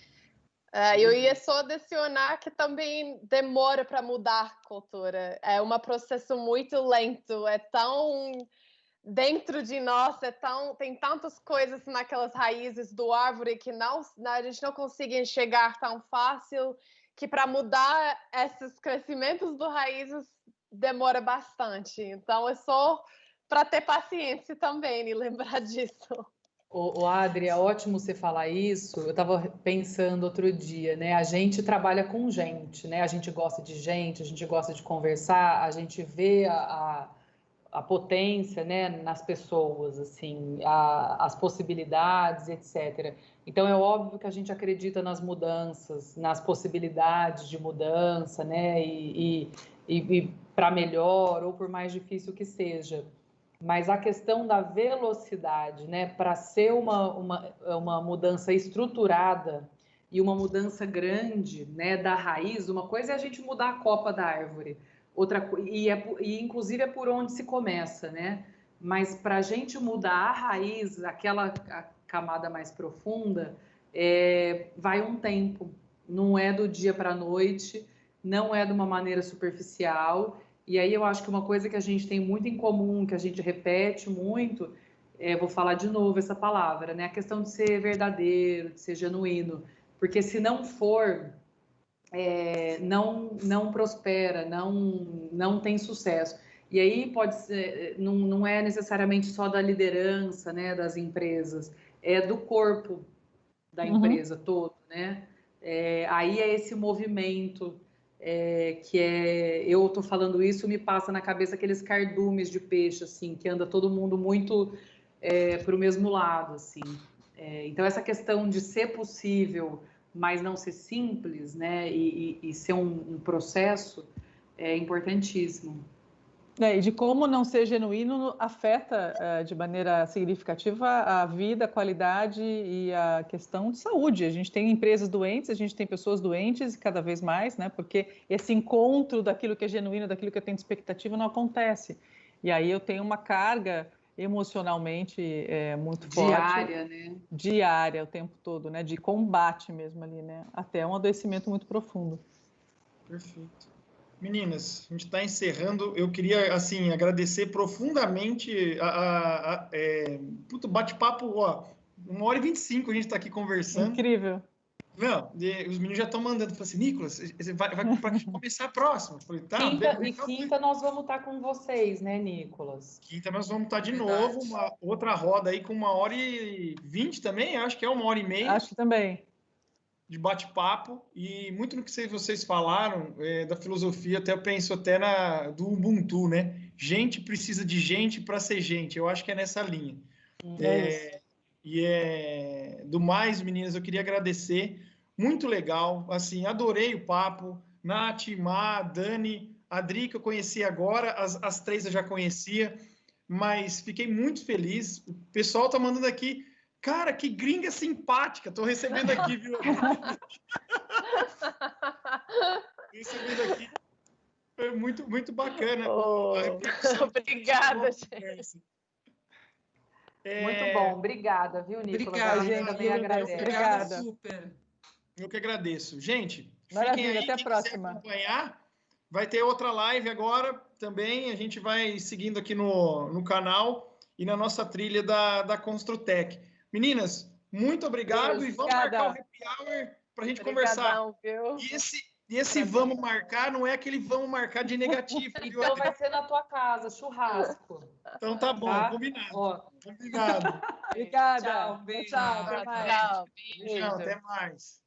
Eu ia só adicionar que também demora para mudar a cultura. É um processo muito lento, é tão dentro de nós, tem tantas coisas naquelas raízes do árvore que a gente não consegue enxergar tão fácil, que para mudar esses crescimentos do raízes demora bastante. Então, é só para ter paciência também e lembrar disso. Adri, é ótimo você falar isso. Eu estava pensando outro dia, né? A gente trabalha com gente, né? A gente gosta de gente, a gente gosta de conversar, a gente vê a potência, né, nas pessoas, assim, as possibilidades, etc. Então, é óbvio que a gente acredita nas mudanças, nas possibilidades de mudança, né, e para melhor ou por mais difícil que seja. Mas a questão da velocidade, né, para ser uma mudança estruturada e uma mudança grande, né, da raiz, uma coisa é a gente mudar a copa da árvore, e inclusive é por onde se começa, né? Mas para a gente mudar a raiz, a camada mais profunda, vai um tempo. Não é do dia para a noite, não é de uma maneira superficial. E aí eu acho que uma coisa que a gente tem muito em comum, que a gente repete muito, vou falar de novo essa palavra, né? A questão de ser verdadeiro, de ser genuíno. Porque se não for, não prospera, não tem sucesso. E aí pode ser, não é necessariamente só da liderança, né, das empresas, é do corpo da empresa todo, né? Aí é esse movimento eu estou falando isso, me passa na cabeça aqueles cardumes de peixe, assim, que anda todo mundo muito para o mesmo lado, assim. Então essa questão de ser possível, mas não ser simples, né, e ser um processo é importantíssimo. E de como não ser genuíno afeta de maneira significativa a vida, a qualidade e a questão de saúde. A gente tem empresas doentes, a gente tem pessoas doentes cada vez mais, né? Porque esse encontro daquilo que é genuíno, daquilo que eu tenho de expectativa não acontece. E aí eu tenho uma carga emocionalmente muito forte. Diária, né? Diária, o tempo todo, né? De combate mesmo ali, né? Até um adoecimento muito profundo. Perfeito. Meninas, a gente está encerrando. Eu queria, assim, agradecer profundamente puto, bate-papo, ó, 1h25 a gente está aqui conversando. Incrível. Não, os meninos já estão mandando, assim, Nicolas, vai começar a próxima. Falei, tá, quinta nós vamos estar com vocês, né, Nicolas? Quinta nós vamos estar de novo, uma outra roda aí com 1h20 também, acho que é 1h30. Acho que também. De bate-papo, e muito no que vocês falaram da filosofia, até eu penso até do Ubuntu, né? Gente precisa de gente para ser gente. Eu acho que é nessa linha. Do mais, meninas, eu queria agradecer. Muito legal, assim, adorei o papo. Nath, Má, Dani, Adri, que eu conheci agora, as três eu já conhecia, mas fiquei muito feliz. O pessoal tá mandando aqui. Cara, que gringa simpática. Tô recebendo aqui, viu? Recebendo aqui. Foi muito, muito bacana. Obrigada, gente. Muito bom. Obrigada, viu, Nicolas? Obrigada, gente. Também agradece. Obrigada. Super. Eu que agradeço. Gente, maravilha, fiquem aí. Até a próxima. Acompanhar. Vai ter outra live agora também. A gente vai seguindo aqui no canal e na nossa trilha da Construtec. Meninas, muito obrigado e vamos marcar o happy hour para a gente conversar. Viu? E esse vamos marcar não é aquele vamos marcar de negativo. Então vai ser na tua casa, churrasco. Então tá bom, tá? Combinado. Combinado. Obrigada. Tchau, beijo. Tchau, até mais. Tchau. Beijão, até mais.